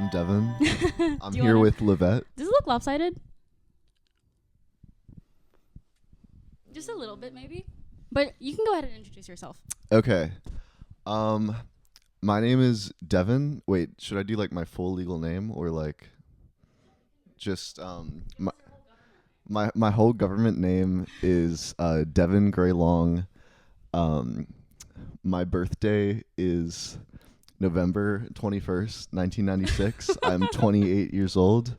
I'm Devon. I'm here with Livette. Does it look lopsided? Just a little bit, maybe. But you can go ahead and introduce yourself. Okay. My name is Devon. Wait, should I do like my full legal name or like just my whole government name is Devon Gray Long. My birthday is November 21st, 1996. I'm 28 years old,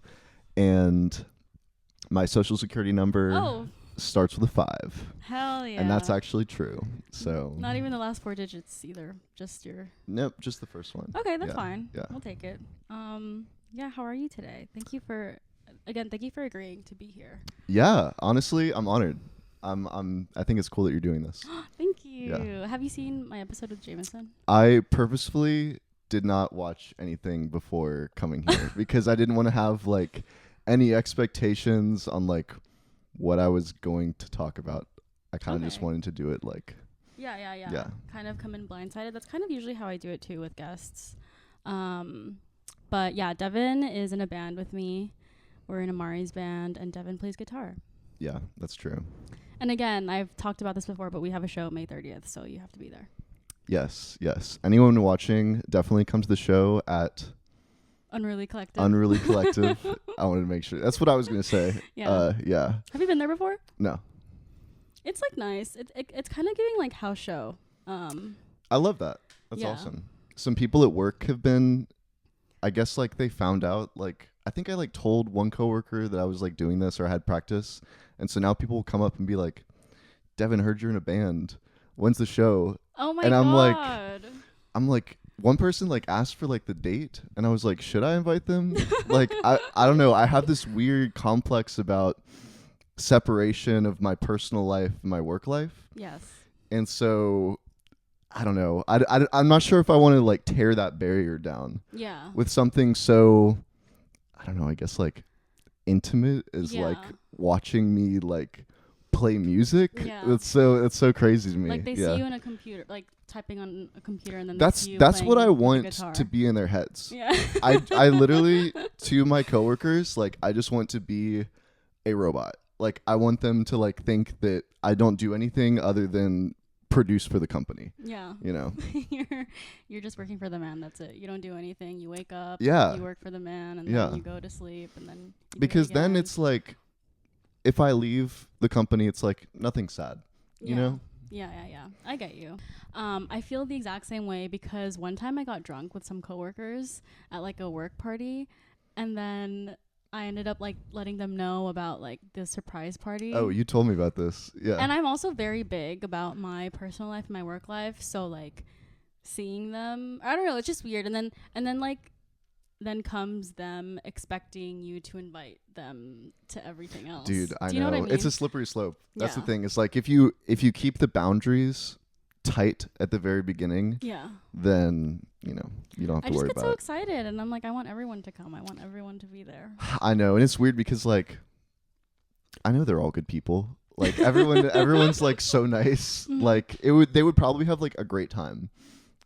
and my social security number starts with a 5. Hell yeah. And that's actually true. So not even the last 4 digits either. Just your... Nope, just the first one. Okay, that's fine. Yeah. We'll take it. Yeah, how are you today? Thank you for agreeing to be here. Yeah, honestly, I'm honored. I think it's cool that you're doing this. Thank you. Yeah. Have you seen my episode with Jameson? I purposefully did not watch anything before coming here because I didn't want to have like any expectations on like what I was going to talk about. I kind of just wanted to do it like yeah. Kind of come in blindsided. That's kind of usually how I do it too with guests. But yeah, Devon is in a band with me. We're in Amari's band, and Devon plays guitar. Yeah, that's true. And again, I've talked about this before, but we have a show May 30th, so you have to be there. Yes. Anyone watching, definitely come to the show at Unruly Collective. I wanted to make sure. That's what I was going to say. Yeah. Yeah. Have you been there before? No. It's like nice. It's kind of giving like house show. I love that. That's awesome. Some people at work have been, I guess like they found out, like I think I like told one coworker that I was like doing this or I had practice. And so now people will come up and be like, Devon, heard you're in a band. When's the show? Oh my God. And I'm like, one person like asked for like the date and I was like, should I invite them? Like, I don't know. I have this weird complex about separation of my personal life and my work life. Yes. And so I don't know. I'm not sure if I want to like tear that barrier down. Yeah. With something so, I don't know, I guess like intimate is like watching me like play music. Yeah. It's so crazy to me. Like they see you in a computer, like typing on a computer, and then that's what I want to be in their heads. Yeah. I literally, to my coworkers, like I just want to be a robot. Like I want them to like think that I don't do anything other than produce for the company. Yeah. You know. you're just working for the man. That's it. You don't do anything. You wake up. Yeah. You work for the man, and then you go to sleep, and then because then it's like, if I leave the company, it's like nothing sad. You know. Yeah. I get you. I feel the exact same way because one time I got drunk with some coworkers at like a work party, and then I ended up like letting them know about like the surprise party. Oh, you told me about this. Yeah. And I'm also very big about my personal life and my work life. So like seeing them, I don't know, it's just weird. And then comes them expecting you to invite them to everything else. Dude, I know. Do you know what I mean? It's a slippery slope. That's the thing. It's like if you keep the boundaries tight at the very beginning, then you don't have to worry about it. I just get so excited, and I'm like, I want everyone to come. I want everyone to be there. I know, and it's weird because like I know they're all good people. Like everyone's like so nice. Mm-hmm. Like they would probably have like a great time.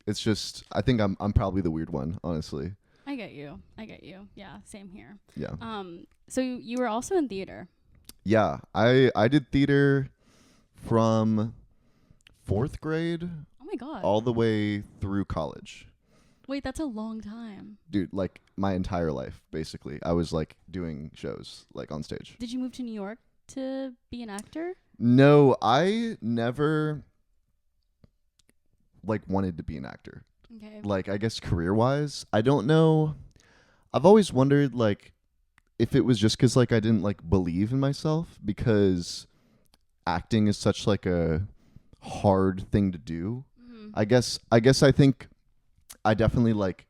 It's just I think I'm probably the weird one, honestly. I get you. Yeah, same here. Yeah. So you were also in theater. Yeah, I did theater from 4th grade. Oh my God. All the way through college. Wait, that's a long time. Dude, like my entire life, basically. I was like doing shows like on stage. Did you move to New York to be an actor? No, I never like wanted to be an actor. Okay. Like I guess career-wise, I don't know. I've always wondered like if it was just cuz like I didn't like believe in myself because acting is such like a hard thing to do. Mm-hmm. I guess I think I definitely like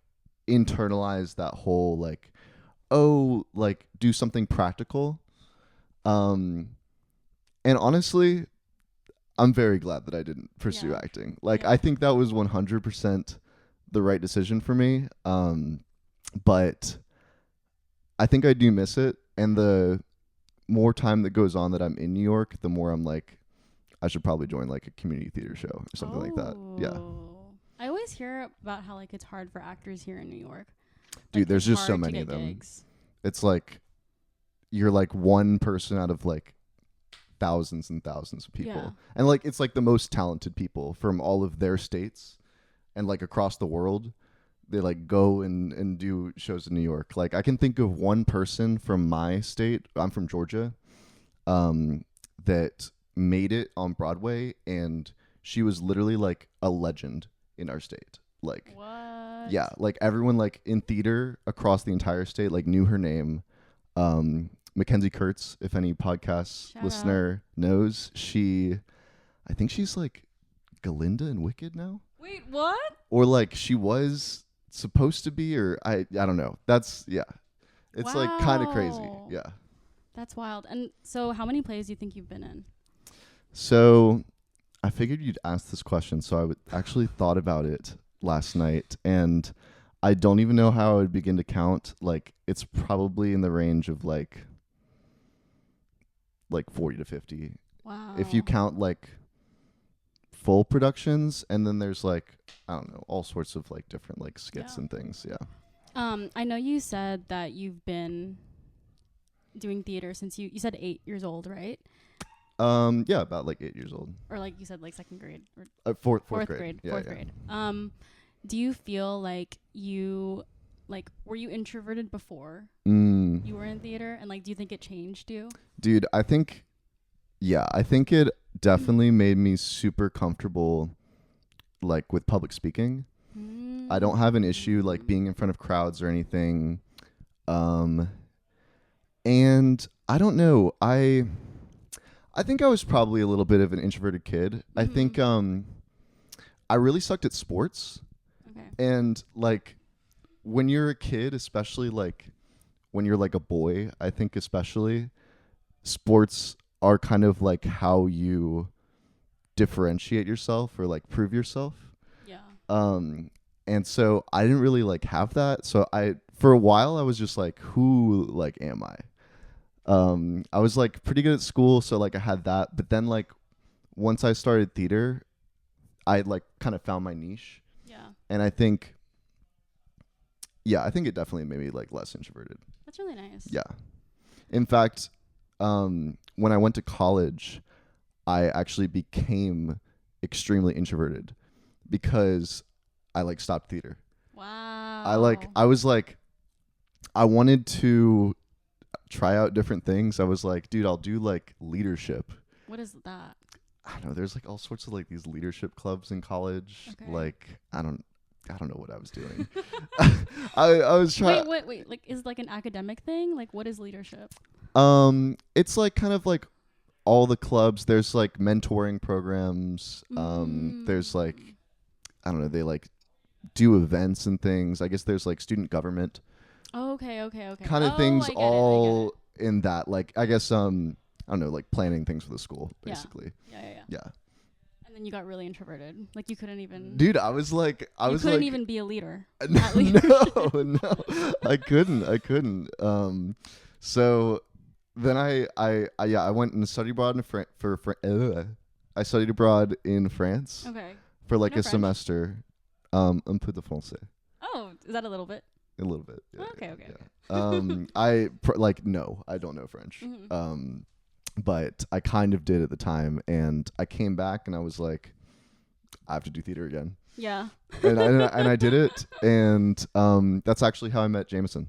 internalized that whole like do something practical. And honestly, I'm very glad that I didn't pursue acting. Like I think that was 100% the right decision for me. But I think I do miss it, and the more time that goes on that I'm in New York, the more I'm like, I should probably join like a community theater show or something like that. Yeah. I always hear about how like it's hard for actors here in New York. Dude, Like, there's it's just so hard to many get of them. gigs. It's like you're like one person out of like thousands and thousands of people. Yeah. And like it's like the most talented people from all of their states and like across the world. They like go and do shows in New York. Like I can think of one person from my state. I'm from Georgia. That made it on Broadway, and she was literally like a legend in our state. Like, What? yeah, like everyone like in theater across the entire state like knew her name. Mackenzie Kurtz, if any podcast Shout listener knows, I think she's like Galinda in Wicked now, Wait, what? or like she was supposed to be, or I don't know. That's it's like kind of crazy. Wow. Yeah. That's wild. And so, how many plays do you think you've been in? So I figured you'd ask this question, so I actually thought about it last night, and I don't even know how I would begin to count. Like it's probably in the range of like 40 to 50 Wow. if you count like full productions, and then there's like I don't know, all sorts of like different like skits Yeah. and things. Yeah. I know you said that you've been doing theater since you said 8 years old, right? Yeah, about like 8 years old. Or like you said, like second grade or Fourth fourth grade. grade. Yeah, Fourth yeah. grade. Do you feel like were you introverted before you were in theater, and like do you think it changed you? Dude, I think it definitely made me super comfortable like with public speaking. I don't have an issue like being in front of crowds or anything. And I don't know. I think I was probably a little bit of an introverted kid. I think I really sucked at sports. Okay. And like when you're a kid, especially like when you're like a boy, I think especially sports are kind of like how you differentiate yourself or like prove yourself. Yeah. And so I didn't really like have that. So for a while I was just like, who like am I? I was like pretty good at school, so like I had that. But then like once I started theater, I like kind of found my niche. Yeah. And I think it definitely made me like less introverted. That's really nice. Yeah. In fact, when I went to college, I actually became extremely introverted because I like stopped theater. Wow. I wanted to try out different things. I was like, dude, I'll do like leadership. What is that? I don't know. There's like all sorts of like these leadership clubs in college. Okay. Like I don't know what I was doing. I was trying. Wait. Like, is it like an academic thing? Like, what is leadership? It's like kind of like all the clubs. There's like mentoring programs. There's like I don't know. They like do events and things. I guess there's like student government. Oh, okay. Kind of things all in that. Like I guess I don't know, like planning things for the school basically. Yeah. And then you got really introverted. Like you couldn't even. Dude, I was like, you couldn't even be a leader. No, I couldn't. So then I went and studied abroad I studied abroad in France. Okay. For like a French? semester. Un peu de français. Oh, is that a little bit? A little bit. Yeah, Okay. No, I don't know French. Mm-hmm. But I kind of did at the time, and I came back and I was like, I have to do theater again. Yeah. and I did it, and that's actually how I met Jameson.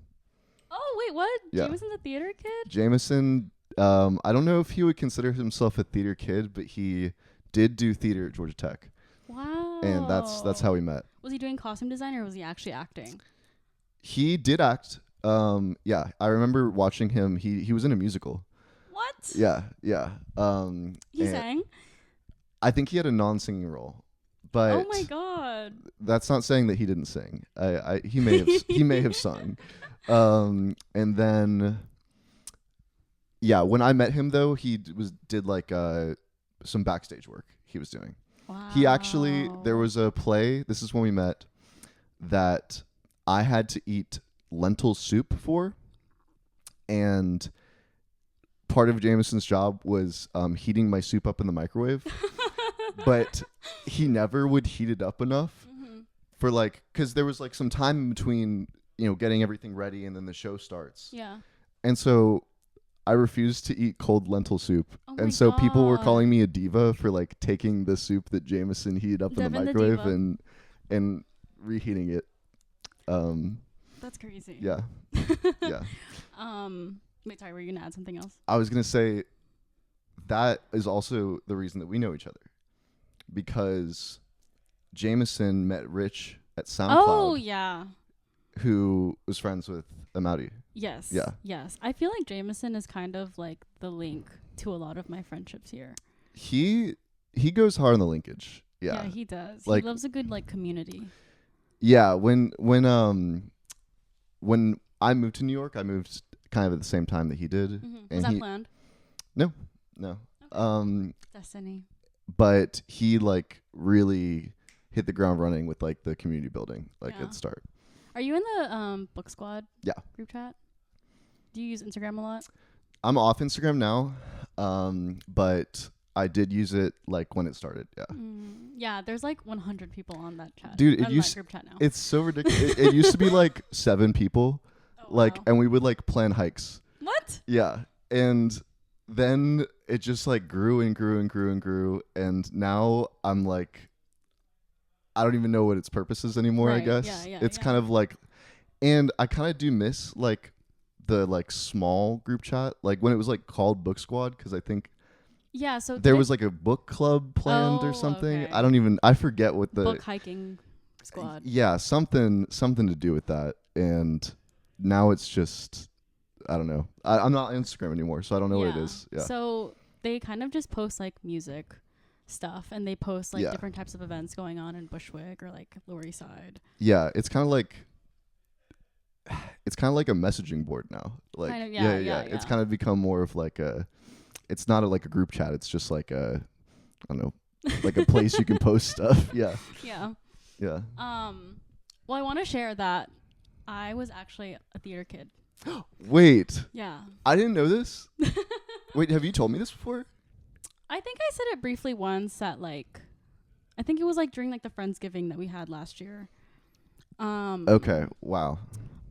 Oh wait, what? Yeah. Jameson's a theater kid? Jameson, I don't know if he would consider himself a theater kid, but he did do theater at Georgia Tech. Wow. And that's how we met. Was he doing costume design or was he actually acting? He did act. Yeah, I remember watching him. He was in a musical. What? Yeah. He sang? I think he had a non-singing role, but Oh my god. that's not saying that he didn't sing. He may have sung. And then, yeah, when I met him though, he did like some backstage work he was doing. Wow. He actually, there was a play. This is when we met, that I had to eat lentil soup for, and part of Jameson's job was heating my soup up in the microwave, but he never would heat it up enough for like, because there was like some time in between getting everything ready, and then the show starts. Yeah. And so I refused to eat cold lentil soup. Oh my And so people were God. calling me a diva for like taking the soup that Jameson heated up in Devon the the microwave diva. and reheating it. That's crazy. Yeah. Yeah. Wait, sorry, were you gonna add something else? I was going to say that is also the reason that we know each other, because Jameson met Rich at SoundCloud, Oh yeah. who was friends with Amaury. Yes. Yeah. Yes. I feel like Jameson is kind of like the link to a lot of my friendships here. He goes hard on the linkage. Yeah. Yeah, he does. Like- he loves a good like community. Yeah, when I moved to New York, I moved kind of at the same time that he did. Was And that he- planned? No. Okay. Destiny. But he like really hit the ground running with like the community building like Yeah. at the start. Are you in the book squad? Yeah. Group chat? Do you use Instagram a lot? I'm off Instagram now, but I did use it like when it started. Yeah. Yeah, there's like 100 people on that chat. Dude, on that group chat now. It's so ridiculous. it used to be like 7 people, Oh, like, wow. and we would like plan hikes. What? Yeah. And then it just like grew and grew and grew and grew. And now I'm like, I don't even know what its purpose is anymore, I Right. guess. Yeah, It's yeah. kind of like, and I kind of do miss like the like small group chat, like when it was like called Book Squad, because I think Yeah, so there was like a book club planned or Oh, something. okay. I forget what the book hiking squad. Yeah, something to do with that. And now it's just, I don't know. I'm not on Instagram anymore, so I don't know what it is. Yeah. So they kind of just post like music stuff, and they post like Yeah. different types of events going on in Bushwick or like Lower East Side. Yeah, it's kind of like a messaging board now. Like Kind of, yeah, It's yeah. kind of become more of like it's not like a group chat. It's just like I don't know, like a place you can post stuff. Yeah. Yeah. Yeah. Well, I want to share that I was actually a theater kid. Wait, Yeah. I didn't know this. Wait, have you told me this before? I think I said it briefly once at like, I think it was like during like the Friendsgiving that we had last year. Okay. Wow.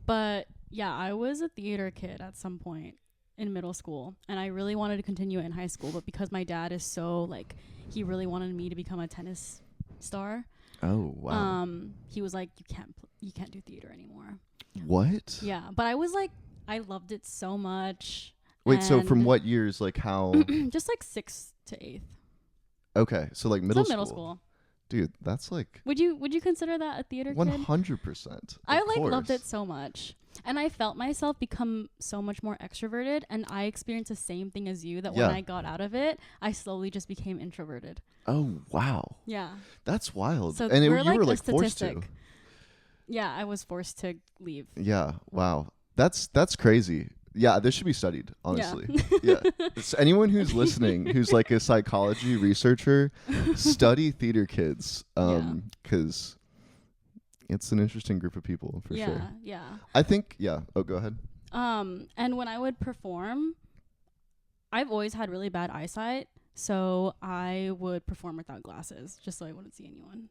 But yeah, I was a theater kid at some point in middle school, and I really wanted to continue it in high school, but because my dad is so like, he really wanted me to become a tennis star. Oh wow. He was like, you can't do theater anymore. What? Yeah, but I was like, I loved it so much. Wait, so from and what years? Like how? just like 6th to 8th. Okay, so like middle So school. middle school. Dude, that's like Would you consider that a theater kid? 100%. I like loved it so much. And I felt myself become so much more extroverted, and I experienced the same thing as you, that when Yeah. I got out of it, I slowly just became introverted. Oh wow, Yeah. that's wild. So and we're you like were a like forced to. statistic. Yeah, I was forced to leave. Yeah. Wow. That's crazy. Yeah, this should be studied, honestly. Yeah. Yeah. So anyone who's listening, who's like a psychology researcher, study theater kids, because it's an interesting group of people for sure. Yeah. I think. Yeah. Oh, go ahead. And when I would perform, I've always had really bad eyesight, so I would perform without glasses, just so I wouldn't see anyone.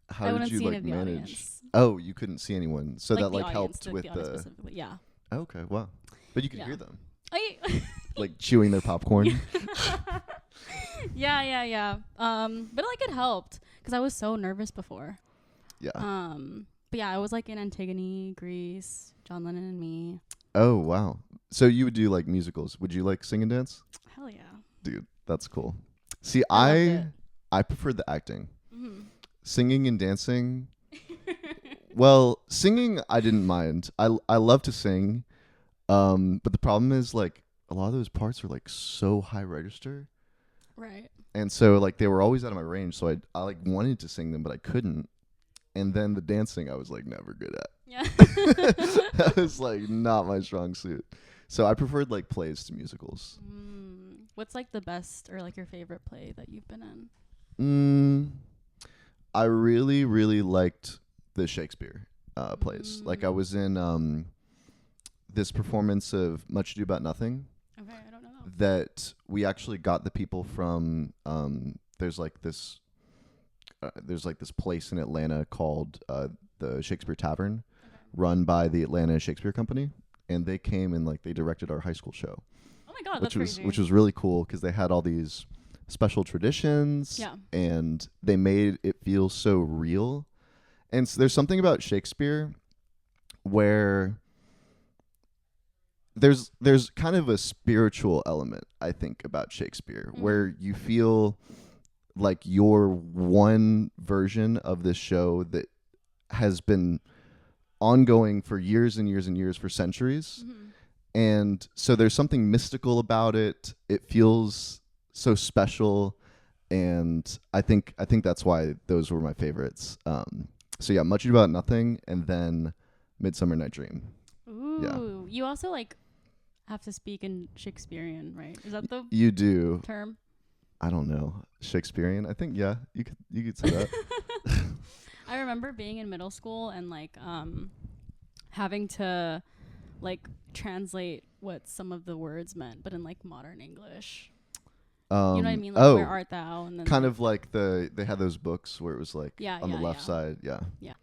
How I did wouldn't you see any like of the manage? audience. Oh, you couldn't see anyone, so that the like audience, helped the with audience the. specifically. Yeah. Okay. Wow. But you could Yeah. hear them I like chewing their popcorn. yeah. But like it helped because I was so nervous before. Yeah. But yeah, I was like in Antigone, Greece, John Lennon and Me. Oh wow. So you would do like musicals? Would you like sing and dance? Hell yeah. Dude, that's cool. See, I loved I preferred the acting. Mm-hmm. Singing and dancing. Well, singing I didn't mind. I love to sing. But the problem is like a lot of those parts are like so high register. Right. And so like they were always out of my range, so I like wanted to sing them but I couldn't. And then the dancing I was like never good at. Yeah. That was like not my strong suit. So I preferred like plays to musicals. What's like the best or like your favorite play that you've been in? I really, really liked the Shakespeare plays. Like I was in this performance of Much Ado About Nothing Okay, I don't know. that we actually got the people from. There's like this place in Atlanta called the Shakespeare Tavern, run by the Atlanta Shakespeare Company, and they came and like they directed our high school show, Oh my god, which that's was crazy. which was really cool because they had all these special traditions, Yeah. and they made it feel so real. And so there's something about Shakespeare where there's kind of a spiritual element, I think, about Shakespeare, where you feel like you're one version of this show that has been ongoing for years and years and years, for centuries. And so there's something mystical about it. It feels so special, and I think that's why those were my favorites. So yeah, Much Ado About Nothing, and then Midsummer Night Dream. Ooh. Yeah. You also like have to speak in Shakespearean, right? Is that the You do. term? I don't know. Shakespearean? I think yeah, you could say that. I remember being in middle school and like having to like translate what some of the words meant, but in like modern English. You know what I mean? Like, where art thou? And then kind of like they had those books where it was like on the left side. Yeah. Yeah.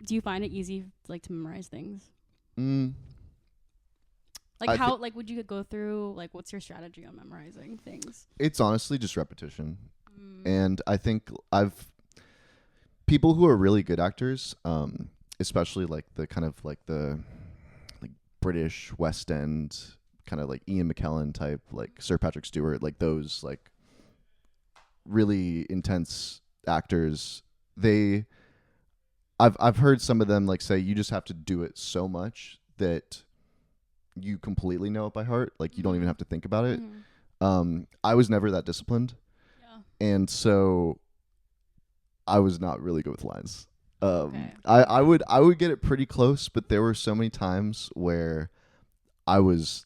Do you find it easy like to memorize things? Like how like would you go through like what's your strategy on memorizing things? It's honestly just repetition. And I think people who are really good actors, especially like the kind of like the like British West End kind of like Ian McKellen type, like Sir Patrick Stewart, like those like really intense actors, I've heard some of them like say you just have to do it so much that you completely know it by heart, like you don't even have to think about it. I was never that disciplined. And so I was not really good with lines. I would get it pretty close, but there were so many times where I was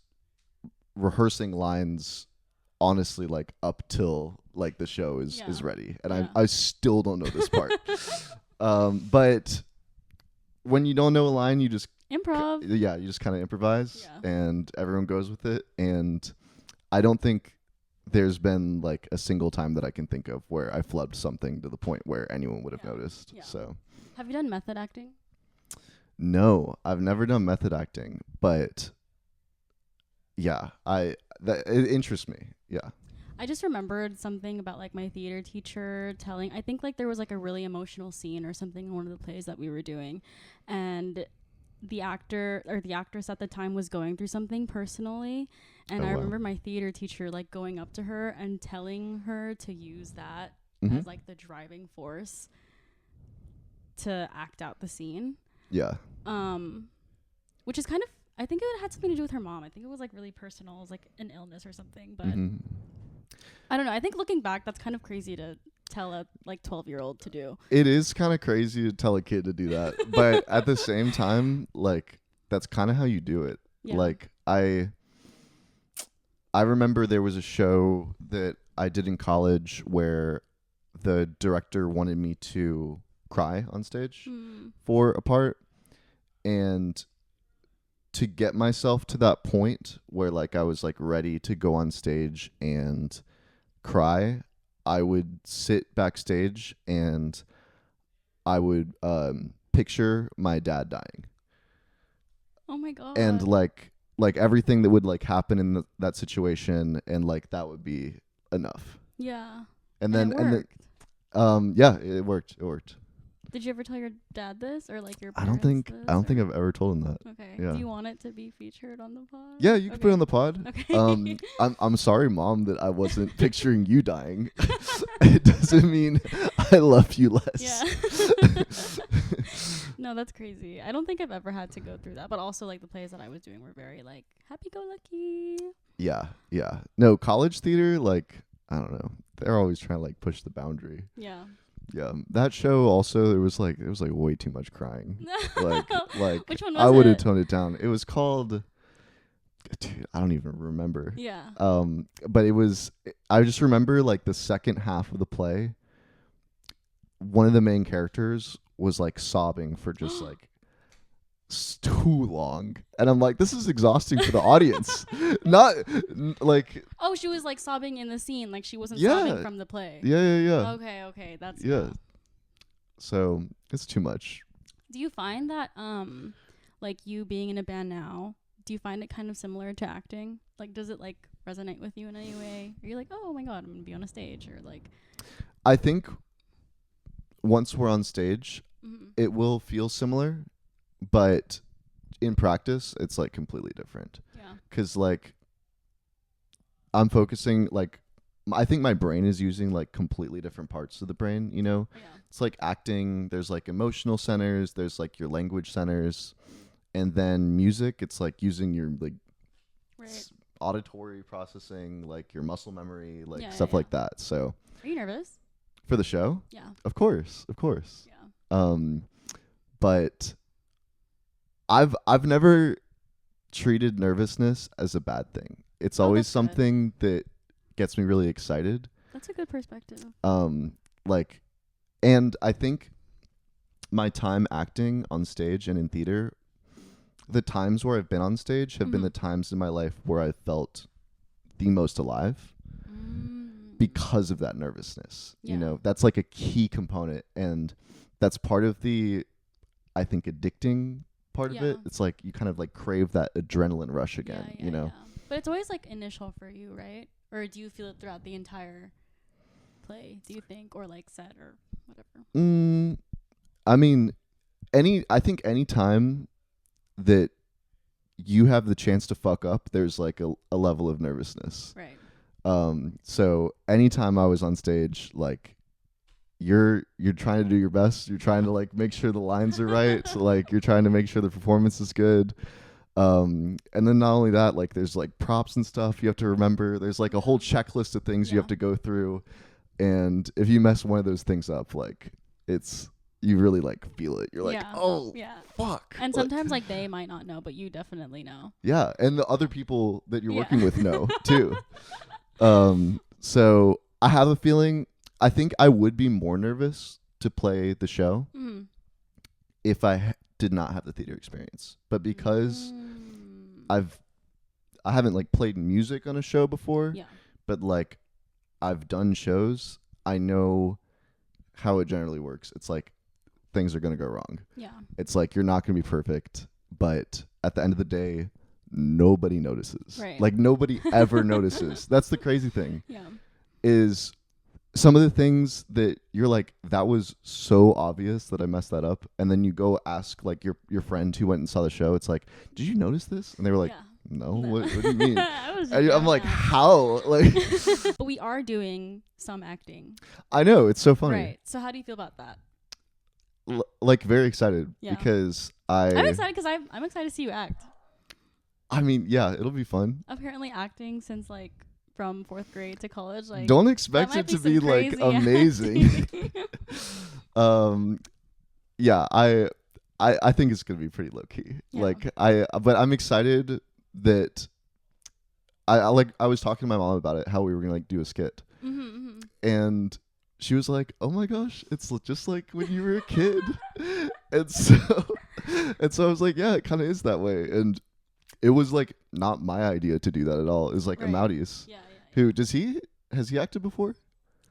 rehearsing lines honestly like up till like the show is ready, and I still don't know this part. But when you don't know a line, you just improv. You just kind of improvise, and everyone goes with it. And I don't think there's been like a single time that I can think of where I flubbed something to the point where anyone would have noticed. So, have you done method acting? No, I've never done method acting, but yeah, it interests me. Yeah. I just remembered something about like my theater teacher telling, I think like there was like a really emotional scene or something in one of the plays that we were doing, and the actor or the actress at the time was going through something personally, and I remember my theater teacher like going up to her and telling her to use that as like the driving force to act out the scene. Yeah. Which is kind of, I think it had something to do with her mom. I think it was like really personal. It was like an illness or something, but I don't know. I think looking back, that's kind of crazy to tell a like 12-year-old to do. It is kind of crazy to tell a kid to do that, but at the same time, like that's kind of how you do it. Yeah. Like I remember there was a show that I did in college where the director wanted me to cry on stage for a part, and to get myself to that point where like I was like ready to go on stage and cry, I would sit backstage and I would picture my dad dying. Oh my god. And like everything that would like happen in that situation, and like that would be enough. Yeah. And then it worked. Did you ever tell your dad this, or like your I parents don't think I've ever told him that. Okay. Yeah. Do you want it to be featured on the pod? Yeah, you can put it on the pod. Okay. I'm sorry, Mom, that I wasn't picturing you dying. It doesn't mean I love you less. Yeah. No, that's crazy. I don't think I've ever had to go through that, but also like the plays that I was doing were very like happy-go-lucky. Yeah. No, college theater, like I don't know. They're always trying to like push the boundary. Yeah. Yeah, that show also it was like way too much crying. like Which one was I would have it? toned it down. It was called, dude, I don't even remember. Yeah. But it was, I just remember like the second half of the play, one of the main characters was like sobbing for just like too long, and I'm like, this is exhausting for the audience. Not like, oh, she was like sobbing in the scene, like she wasn't sobbing from the play. Yeah. Okay, that's yeah. So it's too much. Do you find that like you being in a band now, do you find it kind of similar to acting? Like does it like resonate with you in any way? Are you like, oh my god, I'm gonna be on a stage, or like I think once we're on stage, mm-hmm. it will feel similar, but in practice, it's like completely different. Yeah. Because like I'm focusing like I think my brain is using like completely different parts of the brain, you know? Yeah. It's like acting, there's like emotional centers, there's like your language centers, and then music, it's like using your like Right. auditory processing, like your muscle memory, like Yeah, stuff yeah. like that. So Are you nervous? for the show, Yeah. of course. Yeah. But I've never treated nervousness as a bad thing. It's always that's good. something that gets me really excited. That's a good perspective. Like, and I think my time acting on stage and in theater, the times where I've been on stage have been the times in my life where I felt the most alive because of that nervousness. Yeah. You know, that's like a key component, and that's part of the, I think, addicting part of it. It's like you kind of like crave that adrenaline rush again, you know? Yeah. But it's always like initial for you, right? Or do you feel it throughout the entire play, do you think? Or like set or whatever? I mean, I think any time that you have the chance to fuck up, there's like a level of nervousness. Right. So anytime I was on stage, like you're trying to do your best. You're trying to like make sure the lines are right. So, like you're trying to make sure the performance is good. And then not only that, like there's like props and stuff you have to remember. There's like a whole checklist of things you have to go through. And if you mess one of those things up, like you really like feel it. You're like, oh, fuck. And sometimes like they might not know, but you definitely know. Yeah, and the other people that you're working with know too. So I have a feeling. I think I would be more nervous to play the show if I did not have the theater experience. But because I haven't like played music on a show before, but like I've done shows, I know how it generally works. It's like things are going to go wrong. Yeah. It's like you're not going to be perfect, but at the end of the day, nobody notices. Right. Like nobody ever notices. That's the crazy thing. Yeah. Is some of the things that you're like, that was so obvious that I messed that up, and then you go ask like your friend who went and saw the show. It's like, did you notice this? And they were like, no. What do you mean? I'm like, how? Like, but we are doing some acting. I know, it's so funny. Right. So how do you feel about that? Like very excited because I'm excited because I'm excited to see you act. I mean, yeah, it'll be fun. Apparently, acting since like from 4th grade to college, like don't expect it to be like amazing. Yeah, I think it's gonna be pretty low key. Yeah. But I'm excited that I was talking to my mom about it, how we were gonna like do a skit, and she was like, "Oh my gosh, it's just like when you were a kid," and so I was like, "Yeah, it kind of is that way." And it was like not my idea to do that at all. It was like Amaudi's. Yeah. Who has he acted before?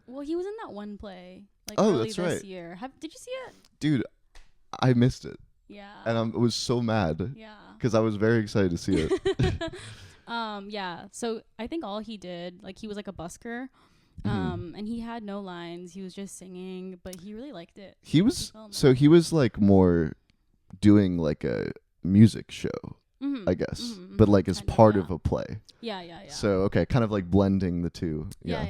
Well, he was in that one play like early this year. Did you see it? Dude, I missed it. Yeah. And I was so mad. Yeah. Because I was very excited to see it. Yeah. So I think all he did, like he was like a busker. And he had no lines. He was just singing, but he really liked it. He was like more doing like a music show. I guess, but like as part of a play. Yeah. So okay, kind of like blending the two. Yeah.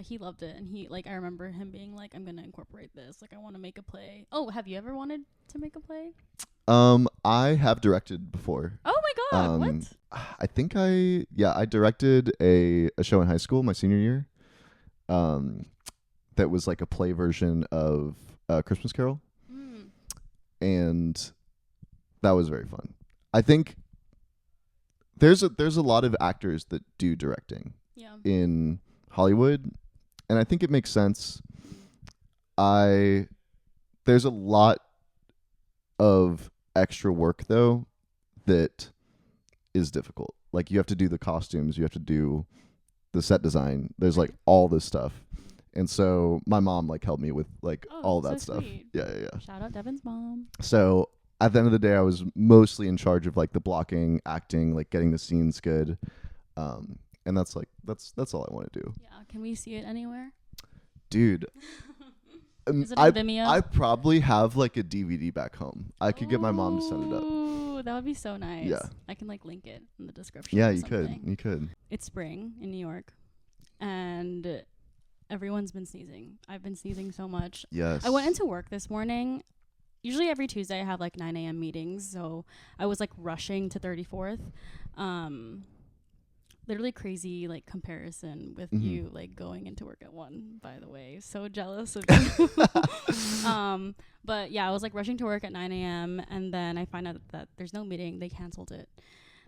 He loved it, and he like I remember him being like, "I'm gonna incorporate this. Like, I want to make a play." Oh, have you ever wanted to make a play? I have directed before. Oh my god, what? I think I directed a show in high school my senior year. That was like a play version of Christmas Carol, and that was very fun. I think there's a lot of actors that do directing in Hollywood, and I think it makes sense. There's a lot of extra work though that is difficult. Like you have to do the costumes, you have to do the set design. There's like all this stuff, And so my mom like helped me with like Oh, all so that stuff. sweet. Yeah. Shout out Devon's mom. So at the end of the day, I was mostly in charge of like the blocking, acting, like getting the scenes good. And that's all I want to do. Yeah. Can we see it anywhere? Dude, Is it on Vimeo? I probably have like a DVD back home. I could get my mom to send it up. Ooh, that would be so nice. Yeah. I can like link it in the description. Yeah, or you something. could. You could. It's spring in New York, and everyone's been sneezing. I've been sneezing so much. Yes. I went into work this morning. Usually every Tuesday I have like 9 a.m. meetings, so I was like rushing to 34th. Literally crazy like comparison with you like going into work at 1, by the way. So jealous of you. But yeah, I was like rushing to work at 9 a.m. and then I find out that there's no meeting. They canceled it.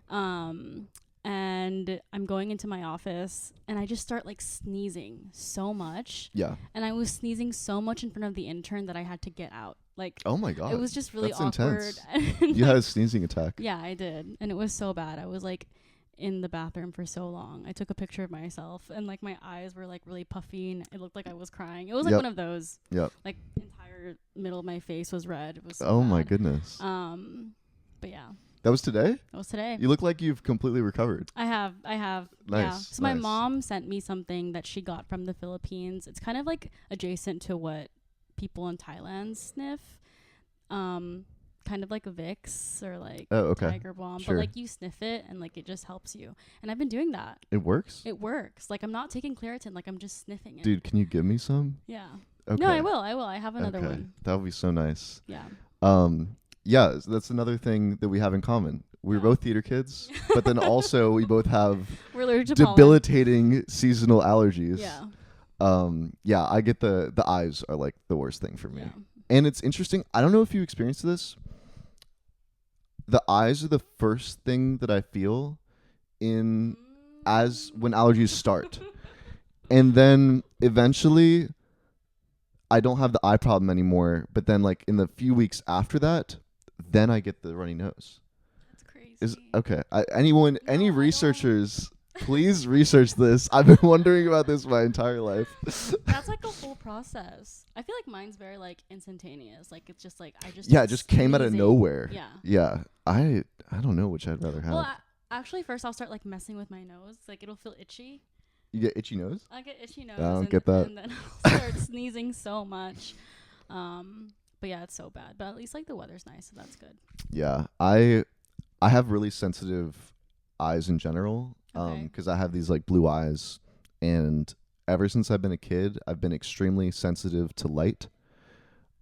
And I'm going into my office and I just start like sneezing so much. Yeah. And I was sneezing so much in front of the intern that I had to get out. Like, oh my God. it was just really That's awkward. intense. You had a sneezing attack. Yeah, I did. And it was so bad. I was like in the bathroom for so long. I took a picture of myself and like my eyes were like really puffy and it looked like I was crying. It was like one of those. Yep. Like entire middle of my face was red. It was so oh bad. my goodness. But yeah. That was today? That was today. You look like you've completely recovered. I have. Nice. Yeah. So my nice. mom sent me something that she got from the Philippines. It's kind of like adjacent to what people in Thailand sniff. Kind of like a Vicks or like Tiger Balm, Sure. but like you sniff it and like it just helps you. And I've been doing that. It works? It works. Like I'm not taking Claritin, like I'm just sniffing it. Dude, can you give me some? Yeah. Okay. No, I will. I have another one. That would be so nice. Yeah. Yeah, that's another thing that we have in common. We're both theater kids, but then also we both have We're allergic to pollen. debilitating seasonal allergies. Yeah. Yeah, I get the eyes are like the worst thing for me. Yeah. And it's interesting. I don't know if you experienced this. The eyes are the first thing that I feel when allergies start. And then eventually I don't have the eye problem anymore, but then like in the few weeks after that, then I get the runny nose. That's crazy. Any researchers, please research this. I've been wondering about this my entire life. That's like a whole process. I feel like mine's very like instantaneous. Like it's just like it just came out of nowhere. Yeah. Yeah. I don't know which I'd rather have. Well, actually, first I'll start like messing with my nose. Like it'll feel itchy. You get itchy nose? I get itchy nose. I don't get that. And then I'll start sneezing so much. But yeah, it's so bad. But at least like the weather's nice, so that's good. Yeah. I have really sensitive eyes in general. Okay. 'Cause I have these like blue eyes, and ever since I've been a kid, I've been extremely sensitive to light.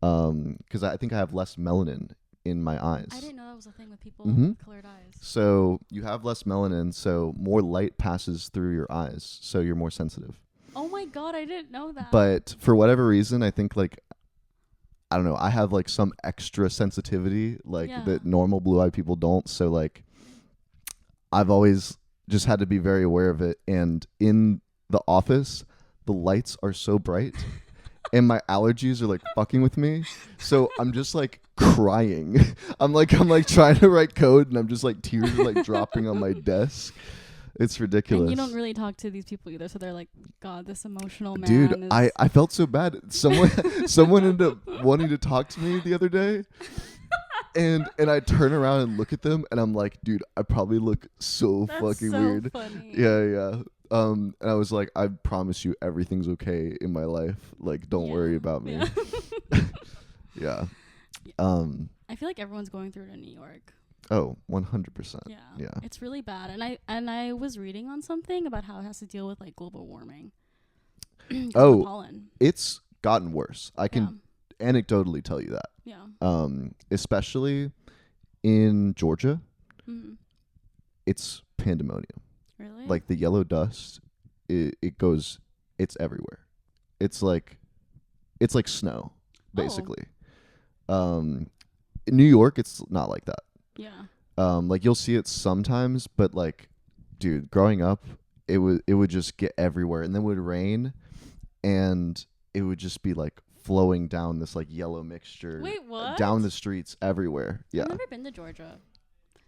'Cause I think I have less melanin in my eyes. I didn't know that was a thing with people Mhm. with colored eyes. So you have less melanin, so more light passes through your eyes, so you're more sensitive. Oh my God, I didn't know that. But for whatever reason, I think like I don't know, I have like some extra sensitivity like that normal blue-eyed people don't. So like I've always just had to be very aware of it. And in the office, the lights are so bright and my allergies are like fucking with me. So I'm just like crying. I'm like trying to write code and I'm just like tears are like dropping on my desk. It's ridiculous. And you don't really talk to these people either, so they're like, God, this emotional man. Dude, I felt so bad. Someone ended up wanting to talk to me the other day. And I turn around and look at them and I'm like, dude, I probably look so That's fucking so weird. Funny. Yeah. And I was like, I promise you everything's okay in my life. Like, don't worry about me. Yeah. I feel like everyone's going through it in New York. Oh, 100%. Yeah. It's really bad. And I was reading on something about how it has to deal with like global warming. Oh, pollen. It's gotten worse. I can anecdotally tell you that. Yeah. Especially in Georgia. Mm-hmm. It's pandemonium. Really? Like the yellow dust, it's everywhere. It's like snow, basically. In New York, it's not like that. Yeah. Like you'll see it sometimes, but like, dude, growing up, it would just get everywhere, and then it would rain, and it would just be like flowing down this like yellow mixture. Wait, what? Down the streets everywhere. Yeah. I've never been to Georgia.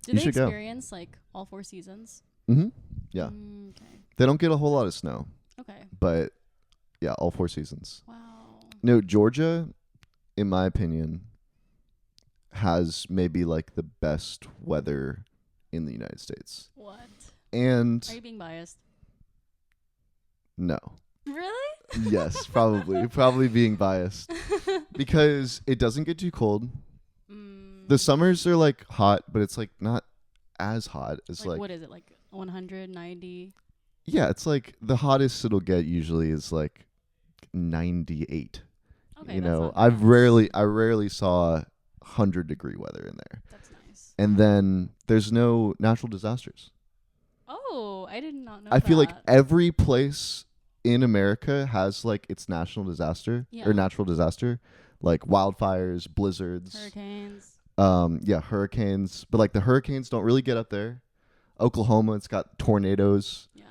Do You they should go. experience like all 4 seasons? Mm-hmm. Yeah. Okay. They don't get a whole lot of snow, Okay. but Yeah, all 4 seasons. Wow. No, Georgia, in my opinion, has maybe like the best weather in the United States. What? And Are you being biased? no. Really? Yes, probably being biased because it doesn't get too cold. The summers are like hot, but it's like not as hot as like what is it, like 190? yeah, it's like the hottest it'll get usually is like 98. Okay, You that's know, not I bad. rarely saw 100-degree weather in there. That's nice. And then there's no natural disasters. Oh, I did not know I that. feel like every place in America has like its national disaster Yeah. or natural disaster, like wildfires, blizzards, Hurricanes. hurricanes. But like the hurricanes don't really get up there. Oklahoma, it's got tornadoes. Yeah.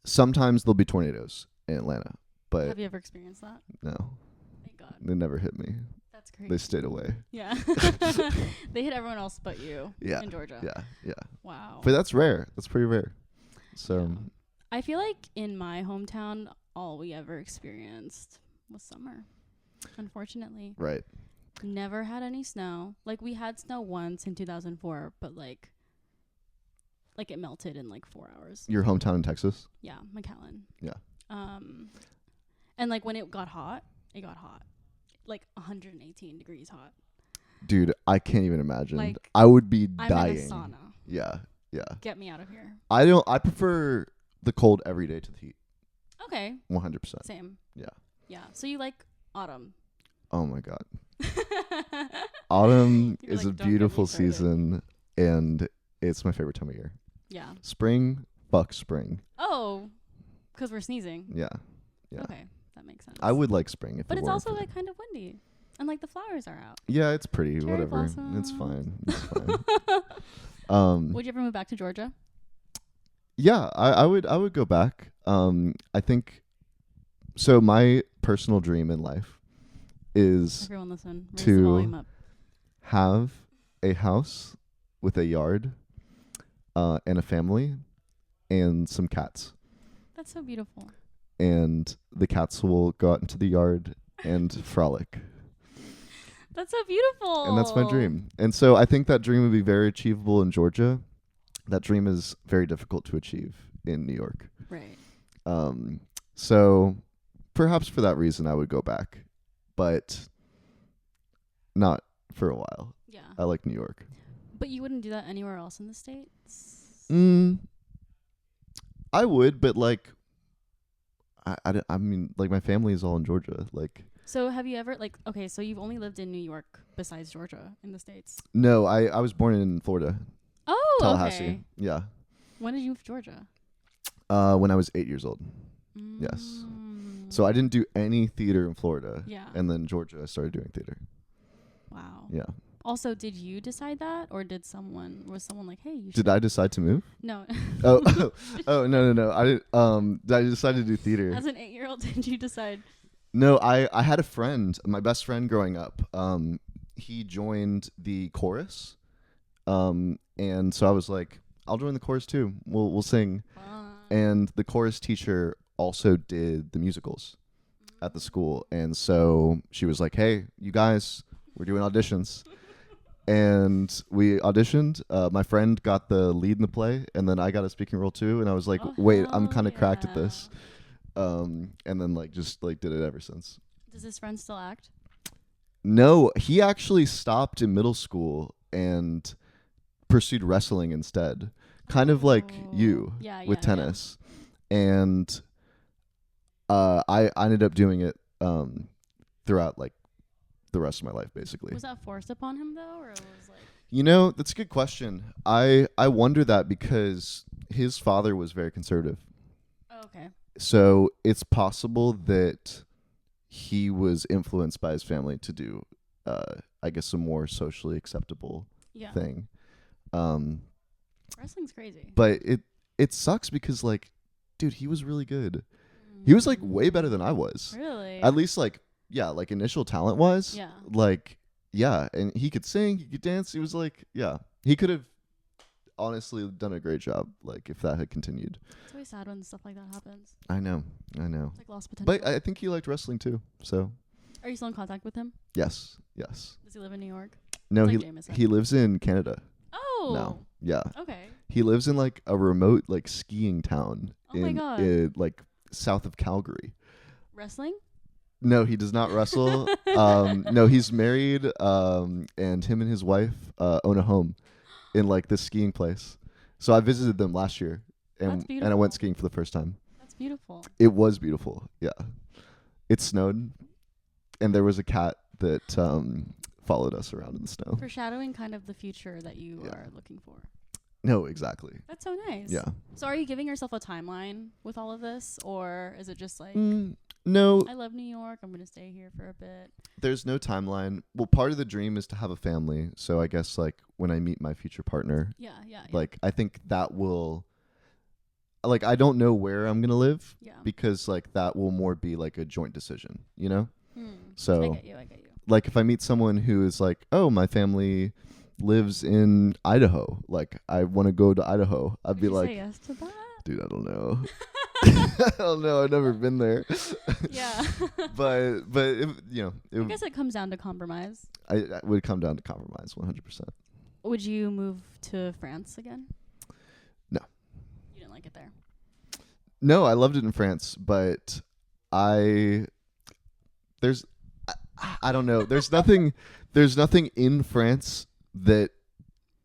Sometimes there'll be tornadoes in Atlanta, but Have you ever experienced that? no, Thank God. they never hit me. That's crazy. They stayed away. Yeah. They hit everyone else but you Yeah. in Georgia. Yeah. Wow. But that's rare. That's pretty rare. So Yeah. I feel like in my hometown, all we ever experienced was summer. Unfortunately. right. Never had any snow. Like, we had snow once in 2004, but like it melted in like 4 hours. Your hometown in Texas? Yeah, McAllen. Yeah. And like when it got hot. Like 118 degrees hot. Dude, I can't even imagine. Like, I would be I'm dying. in a sauna. Yeah. Get me out of here. I prefer the cold every day to the heat. Okay. 100%. Same. Yeah. Yeah. So you like autumn. Oh my god. Autumn You're is like, a "Don't get me beautiful started." season and it's my favorite time of year. Yeah. Spring, fuck spring. Oh, because we're sneezing. Yeah. Yeah. Okay, that makes sense. I would like spring if But it it's weren't also for- like kind of windy, and like the flowers are out. Yeah, it's pretty. Cherry Whatever. It's blossoms. fine. It's fine. Would you ever move back to Georgia? Yeah, I would go back. I think so. My personal dream in life is Everyone listen. Raise to- the volume up. have a house with a yard, and a family, and some cats. That's so beautiful. And the cats will go out into the yard and frolic. That's so beautiful. And that's my dream. And so I think that dream would be very achievable in Georgia. That dream is very difficult to achieve in New York. Right. So perhaps for that reason I would go back, but not for a while. Yeah. I like New York. But you wouldn't do that anywhere else in the States? I would, but like, I mean, like my family is all in Georgia. Like, So have you ever, like, okay, so you've only lived in New York besides Georgia in the States? no, I was born in Florida, Oh, Tallahassee. okay. Yeah. When did you move to Georgia? When I was 8 years old. Yes. So I didn't do any theater in Florida. Yeah. And then Georgia, I started doing theater. Wow. Yeah. Also, did you decide that, or was someone like, hey, you should? Did I decide to move? No. Oh, no. I didn't. I decided to do theater. As an 8-year-old, did you decide? No, I had a friend, my best friend growing up. He joined the chorus. And so I was like, I'll join the chorus too. We'll sing. Fun. And the chorus teacher also did the musicals at the school. And so she was like, hey, you guys, we're doing auditions. And we auditioned. My friend got the lead in the play, and then I got a speaking role too. And I was like, Oh, wait, I'm hell kind of cracked at yeah. this. And then like just like did it ever since. Does this friend still act? No, he actually stopped in middle schoul and pursued wrestling instead. Kind of like you Yeah, with yeah, tennis. And I ended up doing it throughout like the rest of my life basically. Was that forced upon him though, or it was like? You know, that's a good question. I wonder that because his father was very conservative. Oh, okay. So it's possible that he was influenced by his family to do, I guess, a more socially acceptable Yeah. thing. Wrestling's crazy. But it sucks because, like, dude, he was really good. He was, like, way better than I was. Really? At least, like, yeah, like, initial talent-wise. Yeah. Like, yeah, and he could sing, he could dance. He was, like, yeah. He could have honestly done a great job. Like if that had continued. It's always sad when stuff like that happens. I know. It's like lost potential. But I think he liked wrestling too. So Are you still in contact with him? yes. Does he live in New York? No, It's he like Jameis said. he lives in Canada. Oh. No. Yeah. Okay. He lives in like a remote like skiing town Oh my God. like south of Calgary. Wrestling? No, he does not wrestle. No, he's married, and him and his wife own a home in like this skiing place. So I visited them last year, That's and I went beautiful. skiing for the first time. That's beautiful. It was beautiful. Yeah, it snowed, and there was a cat that followed us around in the snow. Foreshadowing kind of the future that you Yeah. are looking for. No, exactly. That's so nice. Yeah. So are you giving yourself a timeline with all of this, or is it just like, No, I love New York, I'm going to stay here for a bit? there's no timeline. Well, part of the dream is to have a family. So I guess like when I meet my future partner, Yeah. like I think that will, like I don't know where I'm gonna live Yeah. because like that will more be like a joint decision, you know? I So get you. like if I meet someone who is like, oh, my family lives in Idaho, like I want to go to Idaho, I'd Would be you like, say yes to that? dude, I don't know. I don't know. I've never been there. Yeah. but it, I guess it comes down to compromise. I would come down to compromise 100%. Would you move to France again? No. You didn't like it there? No, I loved it in France, but I don't know. There's nothing in France that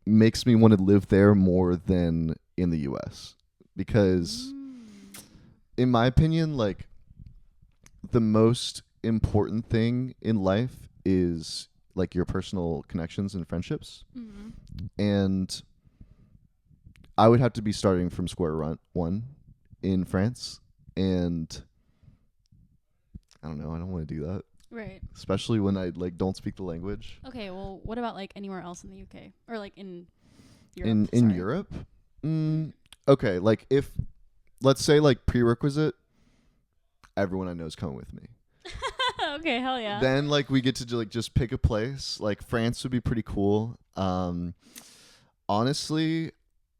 makes me want to live there more than in the US because in my opinion, like the most important thing in life is like your personal connections and friendships. Mm-hmm. And I would have to be starting from square one in France, and I don't know, I don't want to do that. Right. Especially when I like don't speak the language. Okay, well, what about like anywhere else in the UK or like in Europe? In Europe? Okay, like if let's say like prerequisite, everyone I know is coming with me. Okay, hell yeah. Then like we get to like just pick a place. Like France would be pretty cool. Honestly,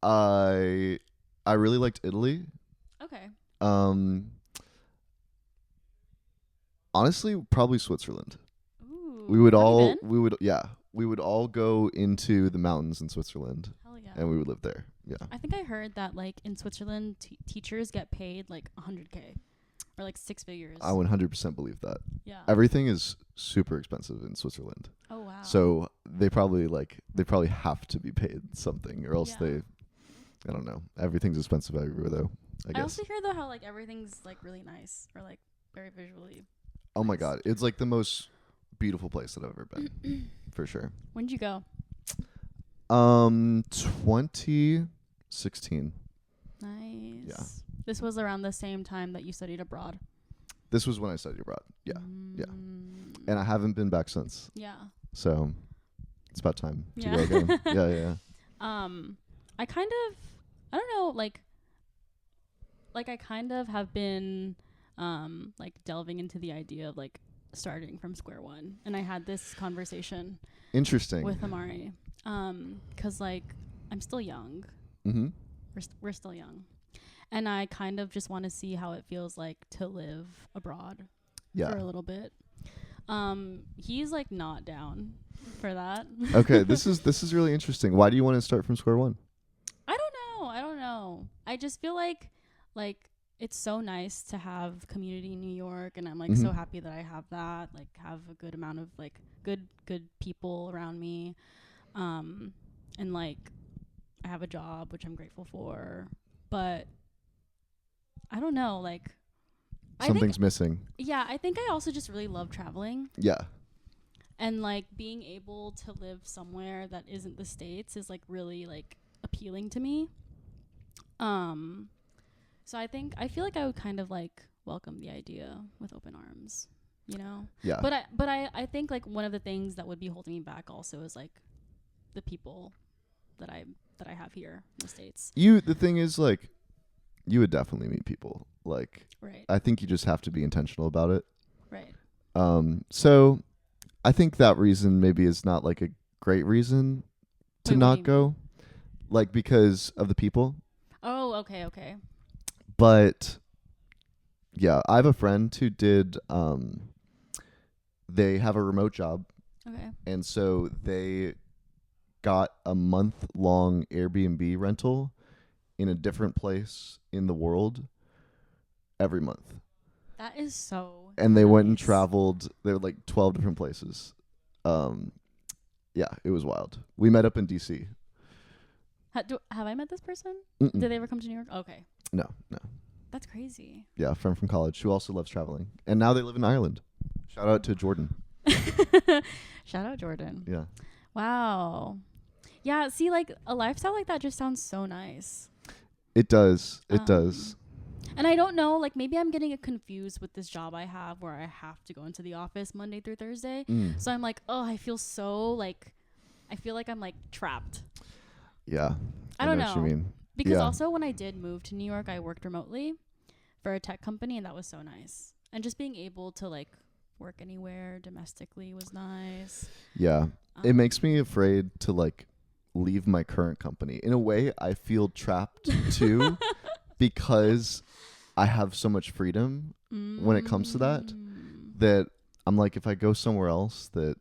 I really liked Italy. Okay. Honestly, probably Switzerland. Ooh. We would Have you all been? we would all go into the mountains in Switzerland Hell yeah. and we would live there. Yeah. I think I heard that like in Switzerland, teachers get paid like 100K or like 6 figures. I 100% believe that. Yeah. Everything is super expensive in Switzerland. Oh wow. So they probably have to be paid something or else Yeah. I don't know. Everything's expensive everywhere though, I I guess. also hear though how like everything's like really nice or like very visually. Oh my nice. god, it's like the most beautiful place that I've ever been. For sure. When'd you go? 2016. Nice. Yeah. This was around the same time that you studied abroad. This was when I studied abroad. Yeah. Yeah. Mm. And I haven't been back since. Yeah. So it's about time to Yeah. go again. Yeah. I kind of, I don't know, like I kind of have been, like delving into the idea of like starting from square one. And I had this conversation Interesting. with Amari, 'cause like I'm still young. Mm-hmm. We're still young. And I kind of just want to see how it feels like to live abroad Yeah. for a little bit. He's like not down for that. Okay, this is really interesting. Why do you want to start from square one? I don't know. I just feel like it's so nice to have community in New York, and I'm like so Mhm. happy that I have that. Like have a good amount of like good people around me. And like I have a job which I'm grateful for. But I don't know, like Something's missing. I think I also just really love traveling. Yeah. And like being able to live somewhere that isn't the States is like really like appealing to me. So I feel like I would kind of like welcome the idea with open arms, you know? Yeah. But I think like one of the things that would be holding me back also is like the people that I have here in the States. The thing is like you would definitely meet people. Like Right. I think you just have to be intentional about it. Right. So I think that reason maybe is not like a great reason to Wait, what do not you go. like because of the people. Oh, okay. But yeah, I have a friend who did. They have a remote job, Okay. and so they got a month-long Airbnb rental in a different place in the world every month. That is so And they went and nice. traveled. They were like 12 different places. Um, yeah, it was wild. We met up in DC. Have I met this person? Mm-mm. Did they ever come to New York? Okay. No. That's crazy. Yeah, a friend from college who also loves traveling. And now they live in Ireland. Shout out to Jordan. Shout out Jordan. Yeah. Wow. Yeah, see, like, a lifestyle like that just sounds so nice. It does. It does. And I don't know, like, maybe I'm getting confused with this job I have where I have to go into the office Monday through Thursday. So I'm like, oh, I feel like I'm, like, trapped. Yeah. I don't know what you mean. Because also when I did move to New York, I worked remotely for a tech company, and that was so nice. And just being able to, like, work anywhere domestically was nice. Yeah. It makes me afraid to, like, leave my current company. In a way, I feel trapped too because I have so much freedom when it comes to that I'm like, if I go somewhere else that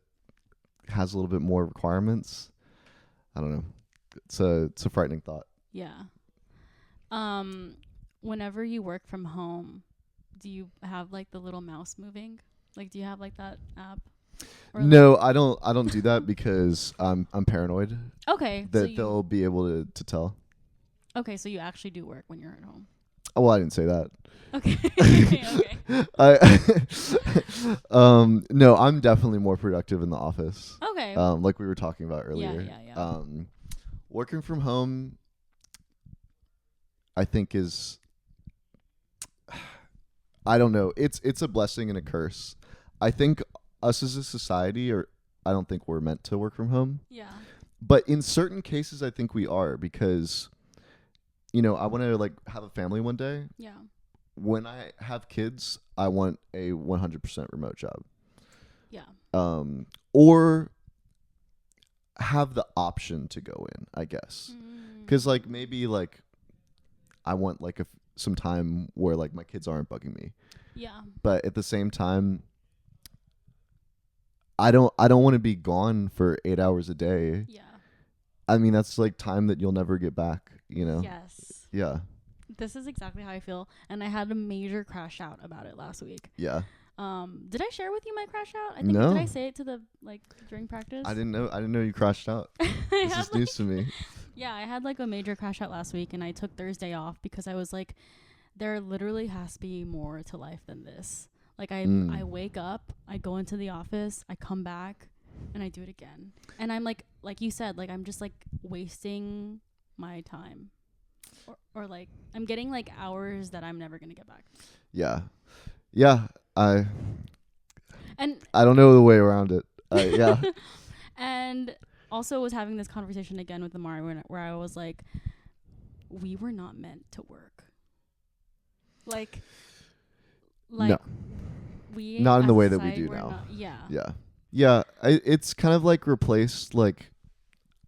has a little bit more requirements, I don't know. It's a frightening thought. Yeah. Whenever you work from home, do you have like the little mouse moving? Like, do you have like that app? Or No, I don't do that because I'm paranoid okay. that they'll be able to tell. Okay, so you actually do work when you're at home. Oh, well, I didn't say that. Okay. Okay. No, I'm definitely more productive in the office. Okay. Like we were talking about earlier. Yeah. Working from home, I think is, I don't know. It's a blessing and a curse. I think us as a society, I don't think we're meant to work from home. Yeah. But in certain cases, I think we are because, I want to like have a family one day. Yeah. When I have kids, I want a 100% remote job. Yeah. Or have the option to go in, I guess. Because like maybe like I want like some time where like my kids aren't bugging me. Yeah. But at the same time, I don't want to be gone for 8 hours a day. Yeah. I mean, that's like time that you'll never get back, Yes. Yeah. This is exactly how I feel, and I had a major crash out about it last week. Yeah. Did I share with you my crash out? I think No. Did I say it to the during practice? I didn't know you crashed out. This is news to me. Yeah, I had like a major crash out last week, and I took Thursday off because I was like, there literally has to be more to life than this. Like I wake up, I go into the office, I come back, and I do it again. And I'm like you said, like I'm just like wasting my time. Or like I'm getting like hours that I'm never gonna get back. Yeah. I don't know the way around it. Yeah. And also was having this conversation again with Amari where I was like, we were not meant to work. Like no. We not in the way that we do now. Yeah. It's kind of like replaced like,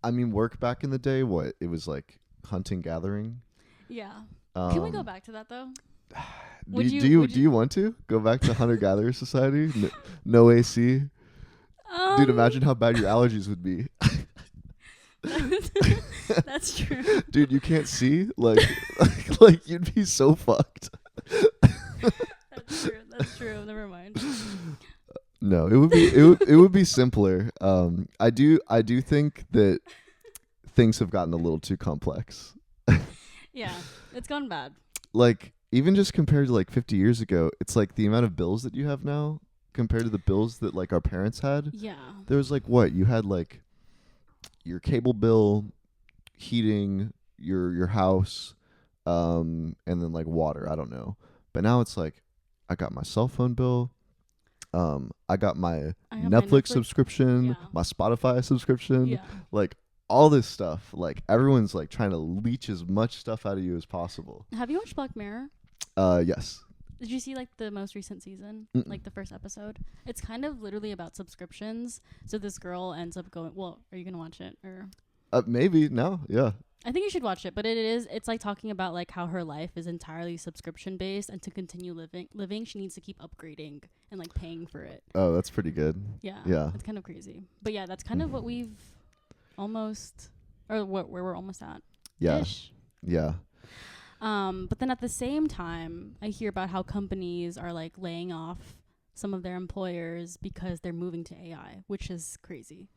I mean, work back in the day. What it was like hunting gathering. Yeah. Can we go back to that though? Do you want to go back to hunter gatherer society? No AC. Dude, imagine how bad your allergies would be. That's true. Dude, you can't see like you'd be so fucked. That's true. Never mind. No, it would be simpler. I do think that things have gotten a little too complex. Yeah, it's gone bad. Like even just compared to like 50 years ago, it's like the amount of bills that you have now compared to the bills that like our parents had. Yeah. There was like what? You had like your cable bill, heating, your house, and then like water, I don't know. But now it's like I got my cell phone bill, I got my Netflix subscription, my Spotify subscription, like all this stuff. Like everyone's like trying to leech as much stuff out of you as possible. Have you watched Black Mirror? Yes. Did you see like the most recent season? Like the first episode? It's kind of literally about subscriptions. So this girl ends up going, well, are you going to watch it or? Maybe. No. Yeah. I think you should watch it, but it's like talking about like how her life is entirely subscription based, and to continue living she needs to keep upgrading and like paying for it. Oh, that's pretty good. Yeah. Yeah. It's kind of crazy. But yeah, that's kind of what we've almost, or where we're almost at. Yeah. Ish. Yeah. But then at the same time, I hear about how companies are like laying off some of their employers because they're moving to AI, which is crazy.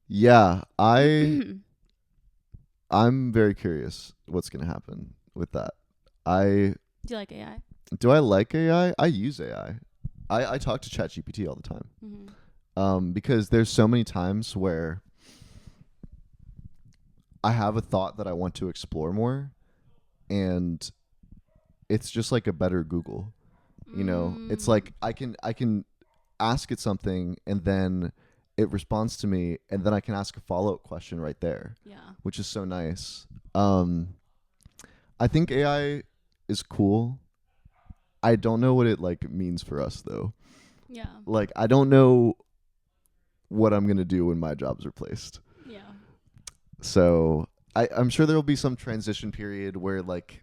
Yeah. I'm very curious what's going to happen with that. Do you like AI? Do I like AI? I use AI. I talk to ChatGPT all the time. Mm-hmm. Because there's so many times where I have a thought that I want to explore more, and it's just like a better Google. You know, it's like I can ask it something, and then it responds to me, and then I can ask a follow-up question right there. Yeah. Which is so nice. I think AI is cool. I don't know what it like means for us though. Yeah. Like I don't know what I'm gonna do when my job's replaced. Yeah. So I'm sure there will be some transition period where like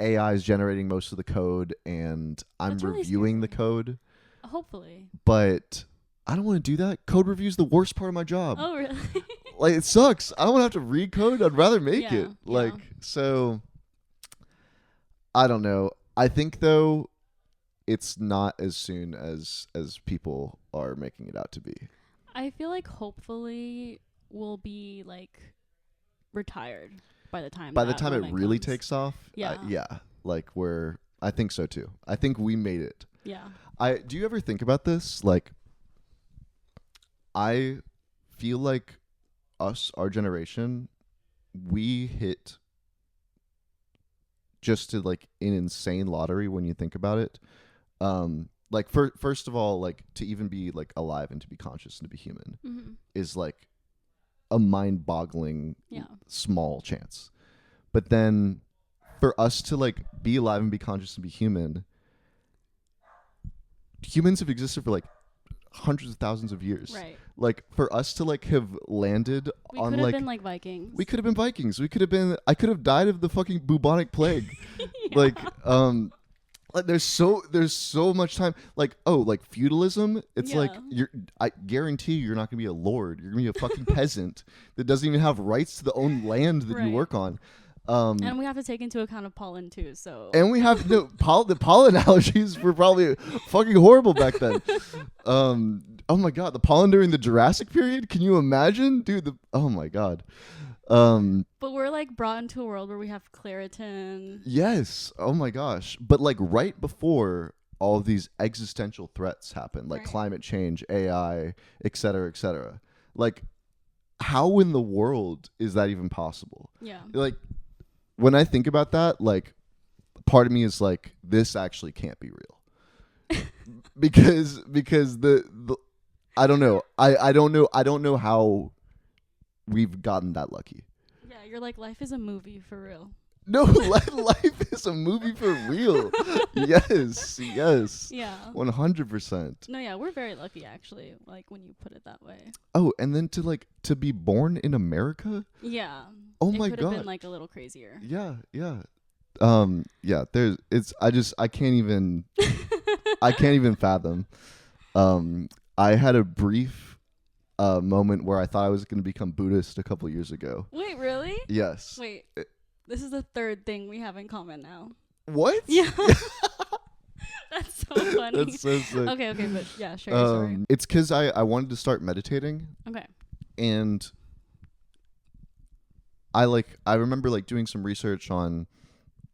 AI is generating most of the code and I'm That's really reviewing the scary. code. Hopefully. But I don't want to do that. Code review is the worst part of my job. Oh, really? Like it sucks. I don't want to have to read code. I'd rather make Yeah, it. Like yeah. so I don't know. I think though it's not as soon as people are making it out to be. I feel like hopefully we'll be like retired by the time It really comes. takes off. Yeah. Yeah. Like I think so too. I think we made it. Yeah. Do you ever think about this? Like I feel like our generation, we hit just to like an insane lottery when you think about it. Like first of all, like to even be like alive and to be conscious and to be human Mm-hmm. is like a mind-boggling Yeah. small chance. But then for us to like be alive and be conscious and be human, humans have existed for like hundreds of thousands of years. Right. Like for us to like have landed We on could have like been like Vikings. we could have been Vikings. I could have died of the fucking bubonic plague. Yeah. Like there's so much time. Like like feudalism. It's like Yeah. I guarantee you're not gonna be a lord. You're gonna be a fucking peasant that doesn't even have rights to the own land that you Right. work on. And we have to take into account of pollen too. So. And we have the pollen allergies were probably fucking horrible back then. Oh my god, the pollen during the Jurassic period. Can you imagine, dude? Oh my god. But we're like brought into a world where we have Claritin. Yes. Oh my gosh. But like right before all of these existential threats happen, like Right. climate change, AI, et cetera, et cetera. Like, how in the world is that even possible? Yeah. Like, when I think about that, like, part of me is like, this actually can't be real. because the I don't know. I don't know how we've gotten that lucky. Yeah, you're like, life is a movie for real. No, life is a movie for real. Yes. Yeah. 100%. No, yeah, we're very lucky actually, like when you put it that way. Oh, and then to be born in America? Yeah. Oh it my could have god. been like a little crazier. Yeah. Yeah, I can't even fathom. I had a brief moment where I thought I was going to become Buddhist a couple years ago. Wait, really? Yes. Wait. This is the third thing we have in common now. What? Yeah. That's so funny. That's so sick. Okay, but yeah, share your story. It's because I wanted to start meditating, Okay. and I remember like doing some research on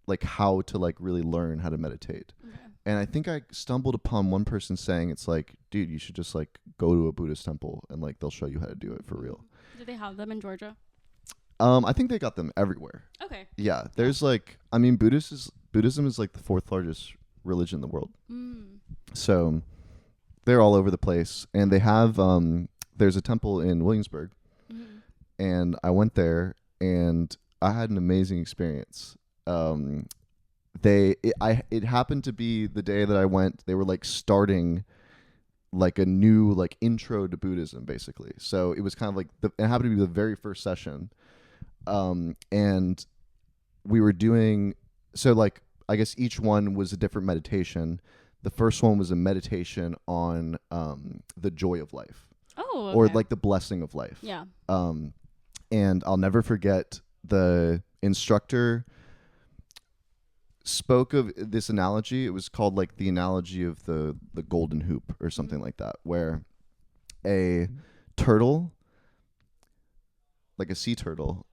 like how to like really learn how to meditate. Okay. And I think I stumbled upon one person saying it's like, dude, you should just like go to a Buddhist temple and like they'll show you how to do it for real. Do they have them in Georgia? I think they got them everywhere. Okay. Yeah, there's like, I mean, Buddhism is like the fourth largest religion in the world. So they're all over the place, and they have there's a temple in Williamsburg, and I went there and I had an amazing experience. It happened to be the day that I went, they were like starting like a new like intro to Buddhism basically. So it was kind of like it happened to be the very first session. And we were doing, so like, I guess each one was a different meditation. The first one was a meditation on the joy of life, Oh, or okay. like the blessing of life. Yeah. And I'll never forget, the instructor spoke of this analogy. It was called like the analogy of the golden hoop or something like that, where a turtle, like a sea turtle,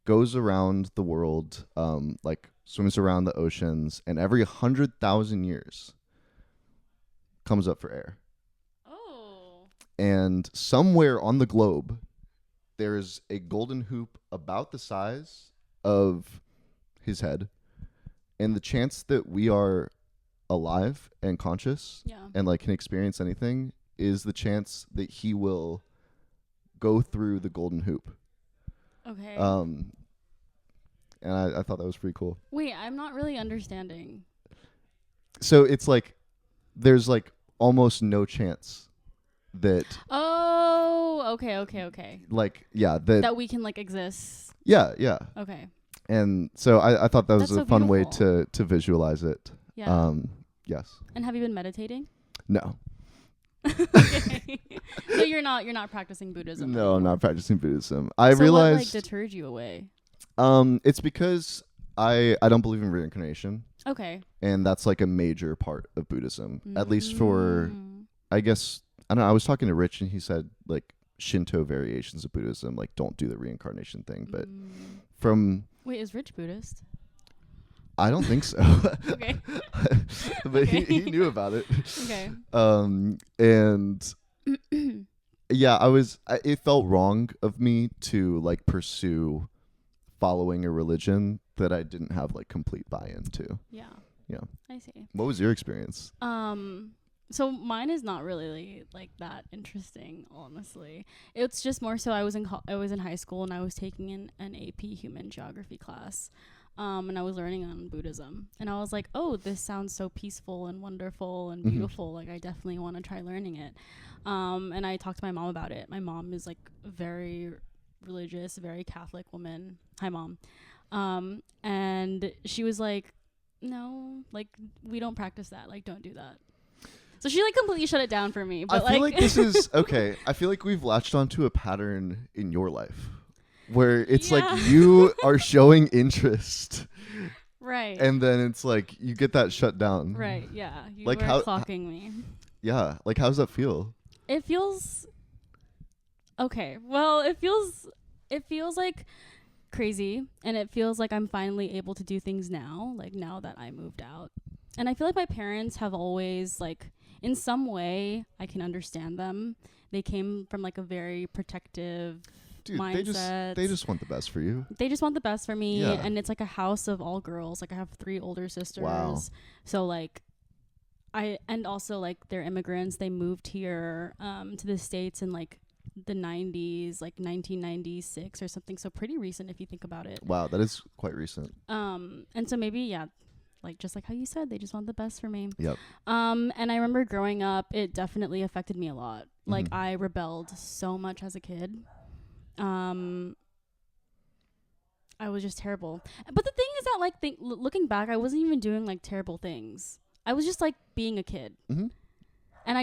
goes around the world, like swims around the oceans, and every 100,000 years comes up for air. Oh. And somewhere on the globe, there is a golden hoop about the size of his head, and the chance that we are alive and conscious Yeah. and like can experience anything is the chance that he will go through the golden hoop. Okay. And I thought that was pretty cool. Wait, I'm not really understanding. So it's like there's like almost no chance that Oh, okay. like that That we can like exist. yeah. Okay. And so I thought that was That's a so fun way beautiful. to visualize it. Yeah. Yes. And have you been meditating? No. Okay. So you're not practicing Buddhism. No, anymore. I'm not practicing Buddhism. I So realized what like deterred you away? it's because I don't believe in reincarnation, Okay. and that's like a major part of Buddhism. At least for, Mm. I guess, I don't know, I was talking to Rich and he said like Shinto variations of Buddhism like don't do the reincarnation thing, but from Wait, is Rich Buddhist? I don't think so. Okay. But Okay. he knew about it. Okay. And yeah, it felt wrong of me to like pursue following a religion that I didn't have like complete buy-in to. Yeah. Yeah. I see. What was your experience? So mine is not really like that interesting, honestly. It's just more so I was in high school and I was taking an AP human geography class. And I was learning on Buddhism, and I was like, "Oh, this sounds so peaceful and wonderful and beautiful. Like, I definitely want to try learning it." And I talked to my mom about it. My mom is like very religious, very Catholic woman. Hi, Mom. And she was like, "No, like we don't practice that. Like, don't do that." So she like completely shut it down for me. But I feel like this is okay. I feel like we've latched onto a pattern in your life where it's like you are showing interest, right, and then it's like you get that shut down. right, yeah. You Like were how clocking me. Yeah, like how does that feel? It feels okay. Well, it feels like crazy, and it feels like I'm finally able to do things now, like now that I moved out. And I feel like my parents have always like in some way I can understand them. They came from like a very protective Dude, mindset. they just want the best for you. They just want the best for me, Yeah. and it's like a house of all girls. Like I have 3 older sisters. Wow. So like and also like they're immigrants. They moved here to the States in like the 90s, like 1996 or something. So pretty recent if you think about it. Wow, that is quite recent. And so maybe like just like how you said, they just want the best for me. Yep. And I remember growing up, it definitely affected me a lot. Like I rebelled so much as a kid. I was just terrible. But the thing is that like looking back, I wasn't even doing like terrible things. I was just like being a kid. Mm-hmm. And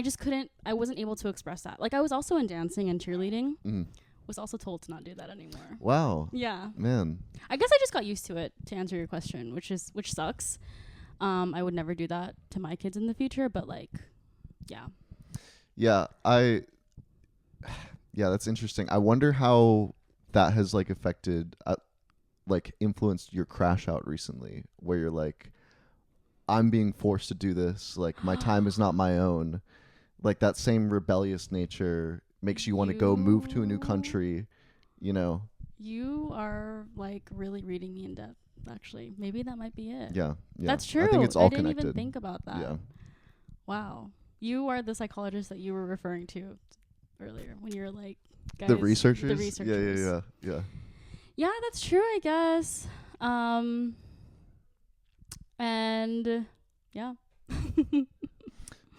I wasn't able to express that. Like I was also in dancing and cheerleading. Mm-hmm. Was also told to not do that anymore. Wow. Yeah. Man. I guess I just got used to it, to answer your question, which sucks. I would never do that to my kids in the future, but like, yeah. Yeah, yeah, that's interesting. I wonder how that has like affected, like influenced your crash out recently, where you're like, I'm being forced to do this. Like my time is not my own. Like that same rebellious nature makes you want to go move to a new country, you know? You are like really reading me in depth, actually. Maybe that might be it. Yeah. That's true. I think it's all didn't connected. even think about that. Yeah. Wow. You are the psychologist that you were referring to earlier when you were like, guys, The researchers? The researchers. Yeah. Yeah, that's true, I guess. And yeah.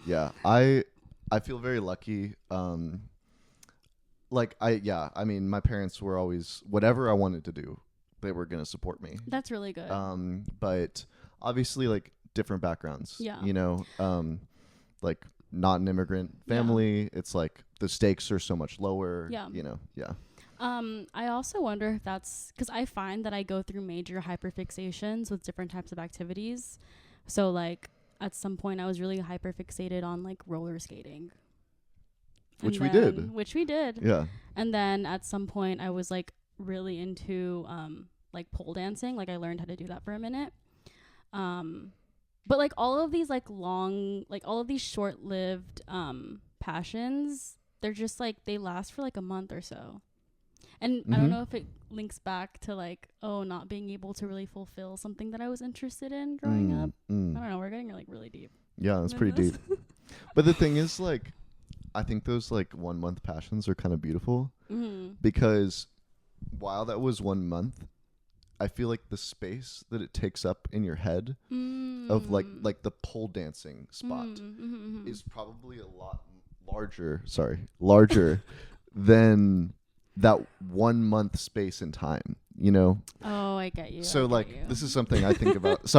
Yeah. I feel very lucky. like I mean, my parents were always whatever I wanted to do, they were gonna support me. That's really good. But obviously, like different backgrounds. Yeah. You know, like not an immigrant family. It's like the stakes are so much lower. Yeah. You know. Yeah. I also wonder if that's because I find that I go through major hyperfixations with different types of activities. So like at some point I was really hyperfixated on like roller skating. Which we did. Which we did. Yeah. And then at some point I was like really into like pole dancing. Like I learned how to do that for a minute. But like all of these like all of these short-lived passions, they're just like they last for like a month or so. And I don't know if it links back to like, not being able to really fulfill something that I was interested in growing up. I don't know. We're getting like really deep. Yeah, that's pretty deep. But the thing is, like, I think those like 1 month passions are kind of beautiful because while that was 1 month, I feel like the space that it takes up in your head of like the pole dancing spot is probably a lot larger than that 1 month space in time, you know? Oh, I get you. So like this is something I think about. This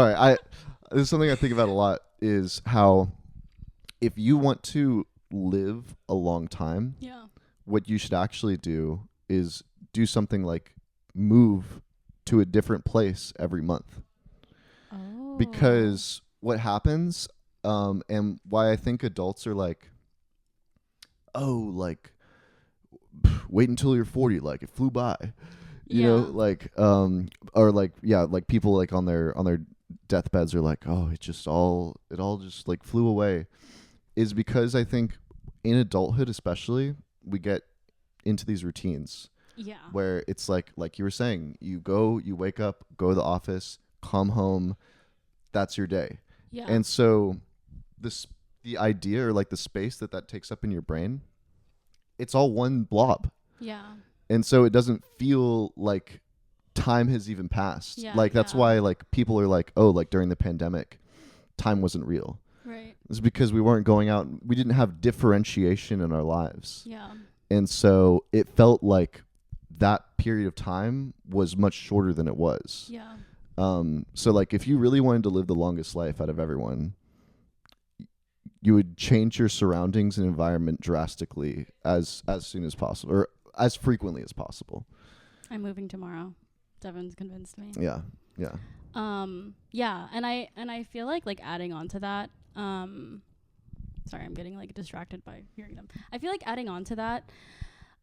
is something I think about a lot is how if you want to live a long time, what you should actually do is do something like move to a different place every month. Oh. Because what happens, and why I think adults are like, like, wait until you're 40, like it flew by, you know, like, or like, like people like on their deathbeds are like, it all just like flew away, is because I think in adulthood especially we get into these routines. Yeah. Where it's like you were saying, you wake up, go to the office, come home, that's your day. Yeah. And so the idea or like the space that takes up in your brain, it's all one blob. Yeah. And so it doesn't feel like time has even passed. Yeah, like that's why like people are like, like during the pandemic, time wasn't real. Right. It's because we weren't going out. We didn't have differentiation in our lives. Yeah. And so it felt like that period of time was much shorter than it was. Yeah. So like if you really wanted to live the longest life out of everyone, you would change your surroundings and environment drastically as soon as possible, or as frequently as possible. I'm moving tomorrow. Devon's convinced me. Yeah. Yeah. Yeah, and I feel like adding on to that, sorry, I'm getting like distracted by hearing them. I feel like adding on to that,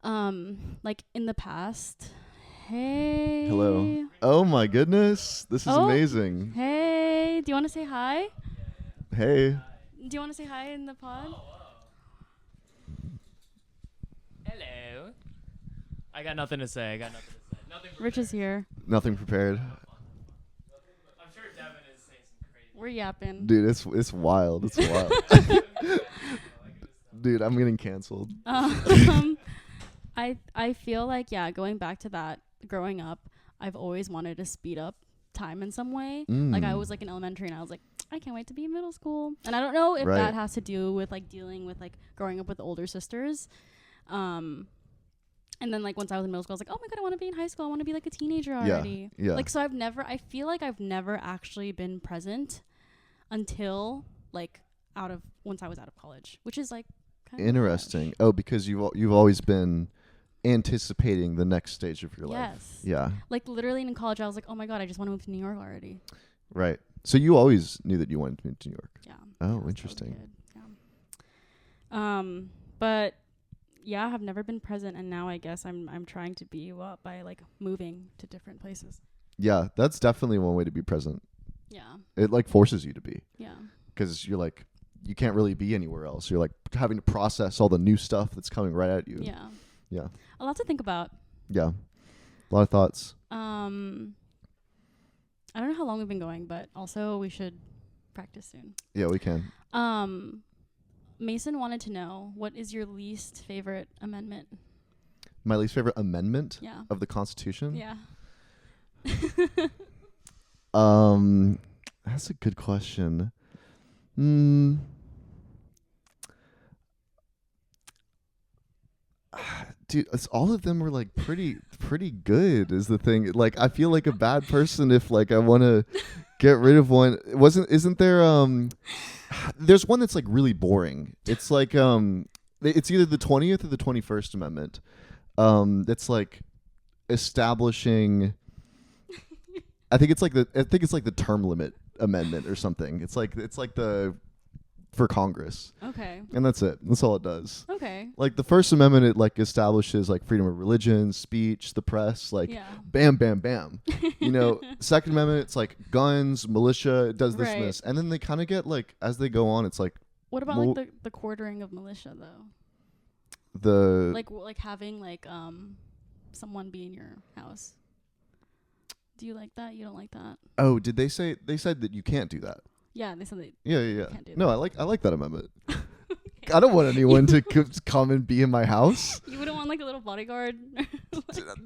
like in the past. Hey. Hello. Oh my goodness. This is amazing. Hey, do you want to say hi? Hey. Do you want to say hi in the pod? Hello. I got nothing to say. Rich is here. Nothing prepared. I'm sure Devon is saying some crazy. We're yapping. Dude, it's wild. It's wild. Dude, I'm getting canceled. I feel like, going back to that, growing up, I've always wanted to speed up time in some way. Like I was like in elementary and I was like, I can't wait to be in middle school. And I don't know if that has to do with like dealing with like growing up with older sisters. And then like once I was in middle school, I was like, oh my God, I want to be in high school. I want to be like a teenager already. Yeah. Like, so I feel like I've never actually been present until like once I was out of college, which is like kind interesting. Fresh. Oh, because you've always been anticipating the next stage of your life. Yes. Yeah. Like literally in college, I was like, oh my God, I just want to move to New York already. Right. So you always knew that you wanted to move to New York. Yeah. Oh, interesting. Yeah. But yeah, I've never been present, and now I guess I'm trying to be by like moving to different places. Yeah, that's definitely one way to be present. Yeah. It like forces you to be. Yeah. Because you're like, you can't really be anywhere else. You're like having to process all the new stuff that's coming right at you. Yeah. Yeah. A lot to think about. Yeah. A lot of thoughts. I don't know how long we've been going, but also we should practice soon. Yeah, we can. Mason wanted to know, what is your least favorite amendment? My least favorite amendment of the Constitution? Yeah. That's a good question. dude, all of them were like pretty good is the thing. Like I feel like a bad person if like I want to get rid of one. Isn't there there's one that's like really boring. It's like it's either the 20th or the 21st Amendment. That's like establishing I think it's like the term limit amendment or something. It's like the for Congress. Okay. And that's it. That's all it does. Okay. Like the First Amendment, it like establishes like freedom of religion, speech, the press, like Yeah. bam, bam, bam. You know, Second Amendment, it's like guns, militia, it does this and Right. this. And then they kind of get like, as they go on, it's like What about Well- like the quartering of militia though? the, Like having like someone be in your house. Do you like that? You don't like that? oh, did they said that you can't do that. Yeah, they said they Yeah. can't do No, that. I like that amendment. I don't want anyone to come and be in my house. You wouldn't want like a little bodyguard?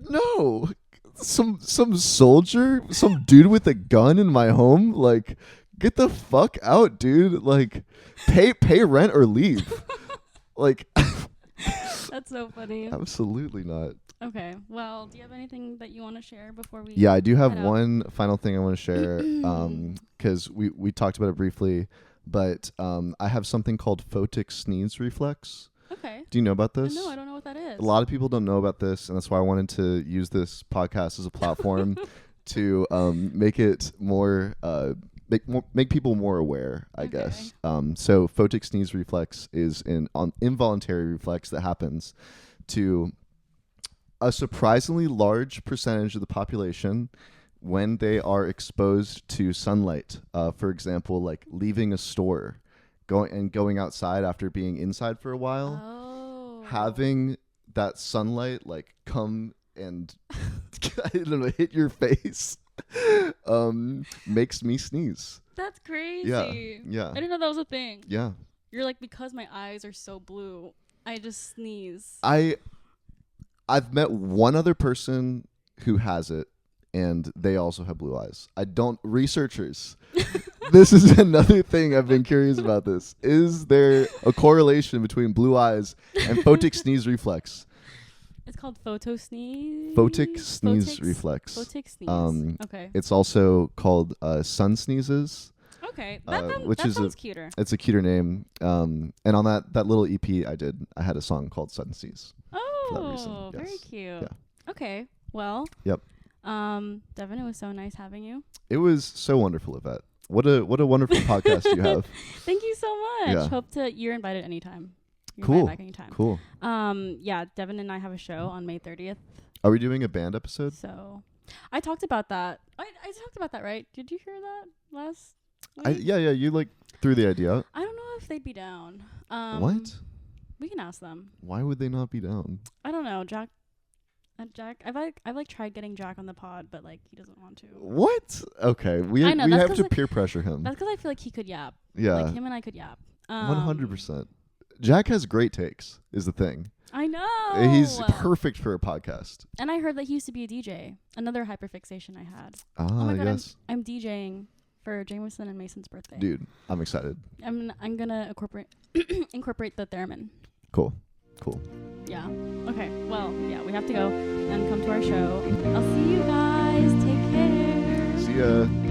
No. Some soldier, some dude with a gun in my home, like get the fuck out, dude. Like pay rent or leave. Like That's so funny. absolutely not. Okay. Well, do you have anything that you want to share before we Yeah, I do have head out? one final thing I want to share cuz we talked about it briefly, but I have something called photic sneeze reflex. Okay. Do you know about this? No, I don't know what that is. A lot of people don't know about this, and that's why I wanted to use this podcast as a platform to make it more make people more aware, I Okay. guess. So photic sneeze reflex is an involuntary reflex that happens to a surprisingly large percentage of the population when they are exposed to sunlight. For example, like leaving a store, going outside after being inside for a while. Oh. Having that sunlight like come and I don't know, hit your face makes me sneeze. That's crazy. Yeah. I didn't know that was a thing. Yeah. You're like, because my eyes are so blue, I just sneeze. I've met one other person who has it, and they also have blue eyes. Researchers. This is another thing I've been curious about this. Is there a correlation between blue eyes and photic sneeze reflex? It's called photo sneeze. Photic sneeze reflex. Photic sneeze. Okay. It's also called sun sneezes. Okay. which that is sounds cuter. It's a cuter name. And on that little EP I had a song called Sun Sneeze. that reason, Oh, very yes. cute. Yeah. Okay. Well. Yep. Devin, it was so nice having you. It was so wonderful, Yvette. What a wonderful podcast you have. Thank you so much. Yeah. You're invited anytime. You're Cool. invited back anytime. Cool. Yeah, Devin and I have a show on May 30th. Are we doing a band episode? So I talked about that. I talked about that, right? Did you hear that last week? Yeah. You like threw the idea out. I don't know if they'd be down. What? We can ask them. Why would they not be down? I don't know, Jack. I've tried getting Jack on the pod, but like he doesn't want to. What? Okay, we I know, we that's have 'cause to like- peer pressure him. That's because I feel like he could yap. Yeah, Like him and I could yap. 100%. Jack has great takes. Is the thing. I know. He's perfect for a podcast. And I heard that he used to be a DJ. Another hyperfixation I had. Ah, Oh my God, yes, I'm DJing for Jameson and Mason's birthday. dude. I'm excited. I'm gonna incorporate the theremin. Cool. Yeah. Okay. Well, yeah, we have to go and come to our show. I'll see you guys. Take care. See ya.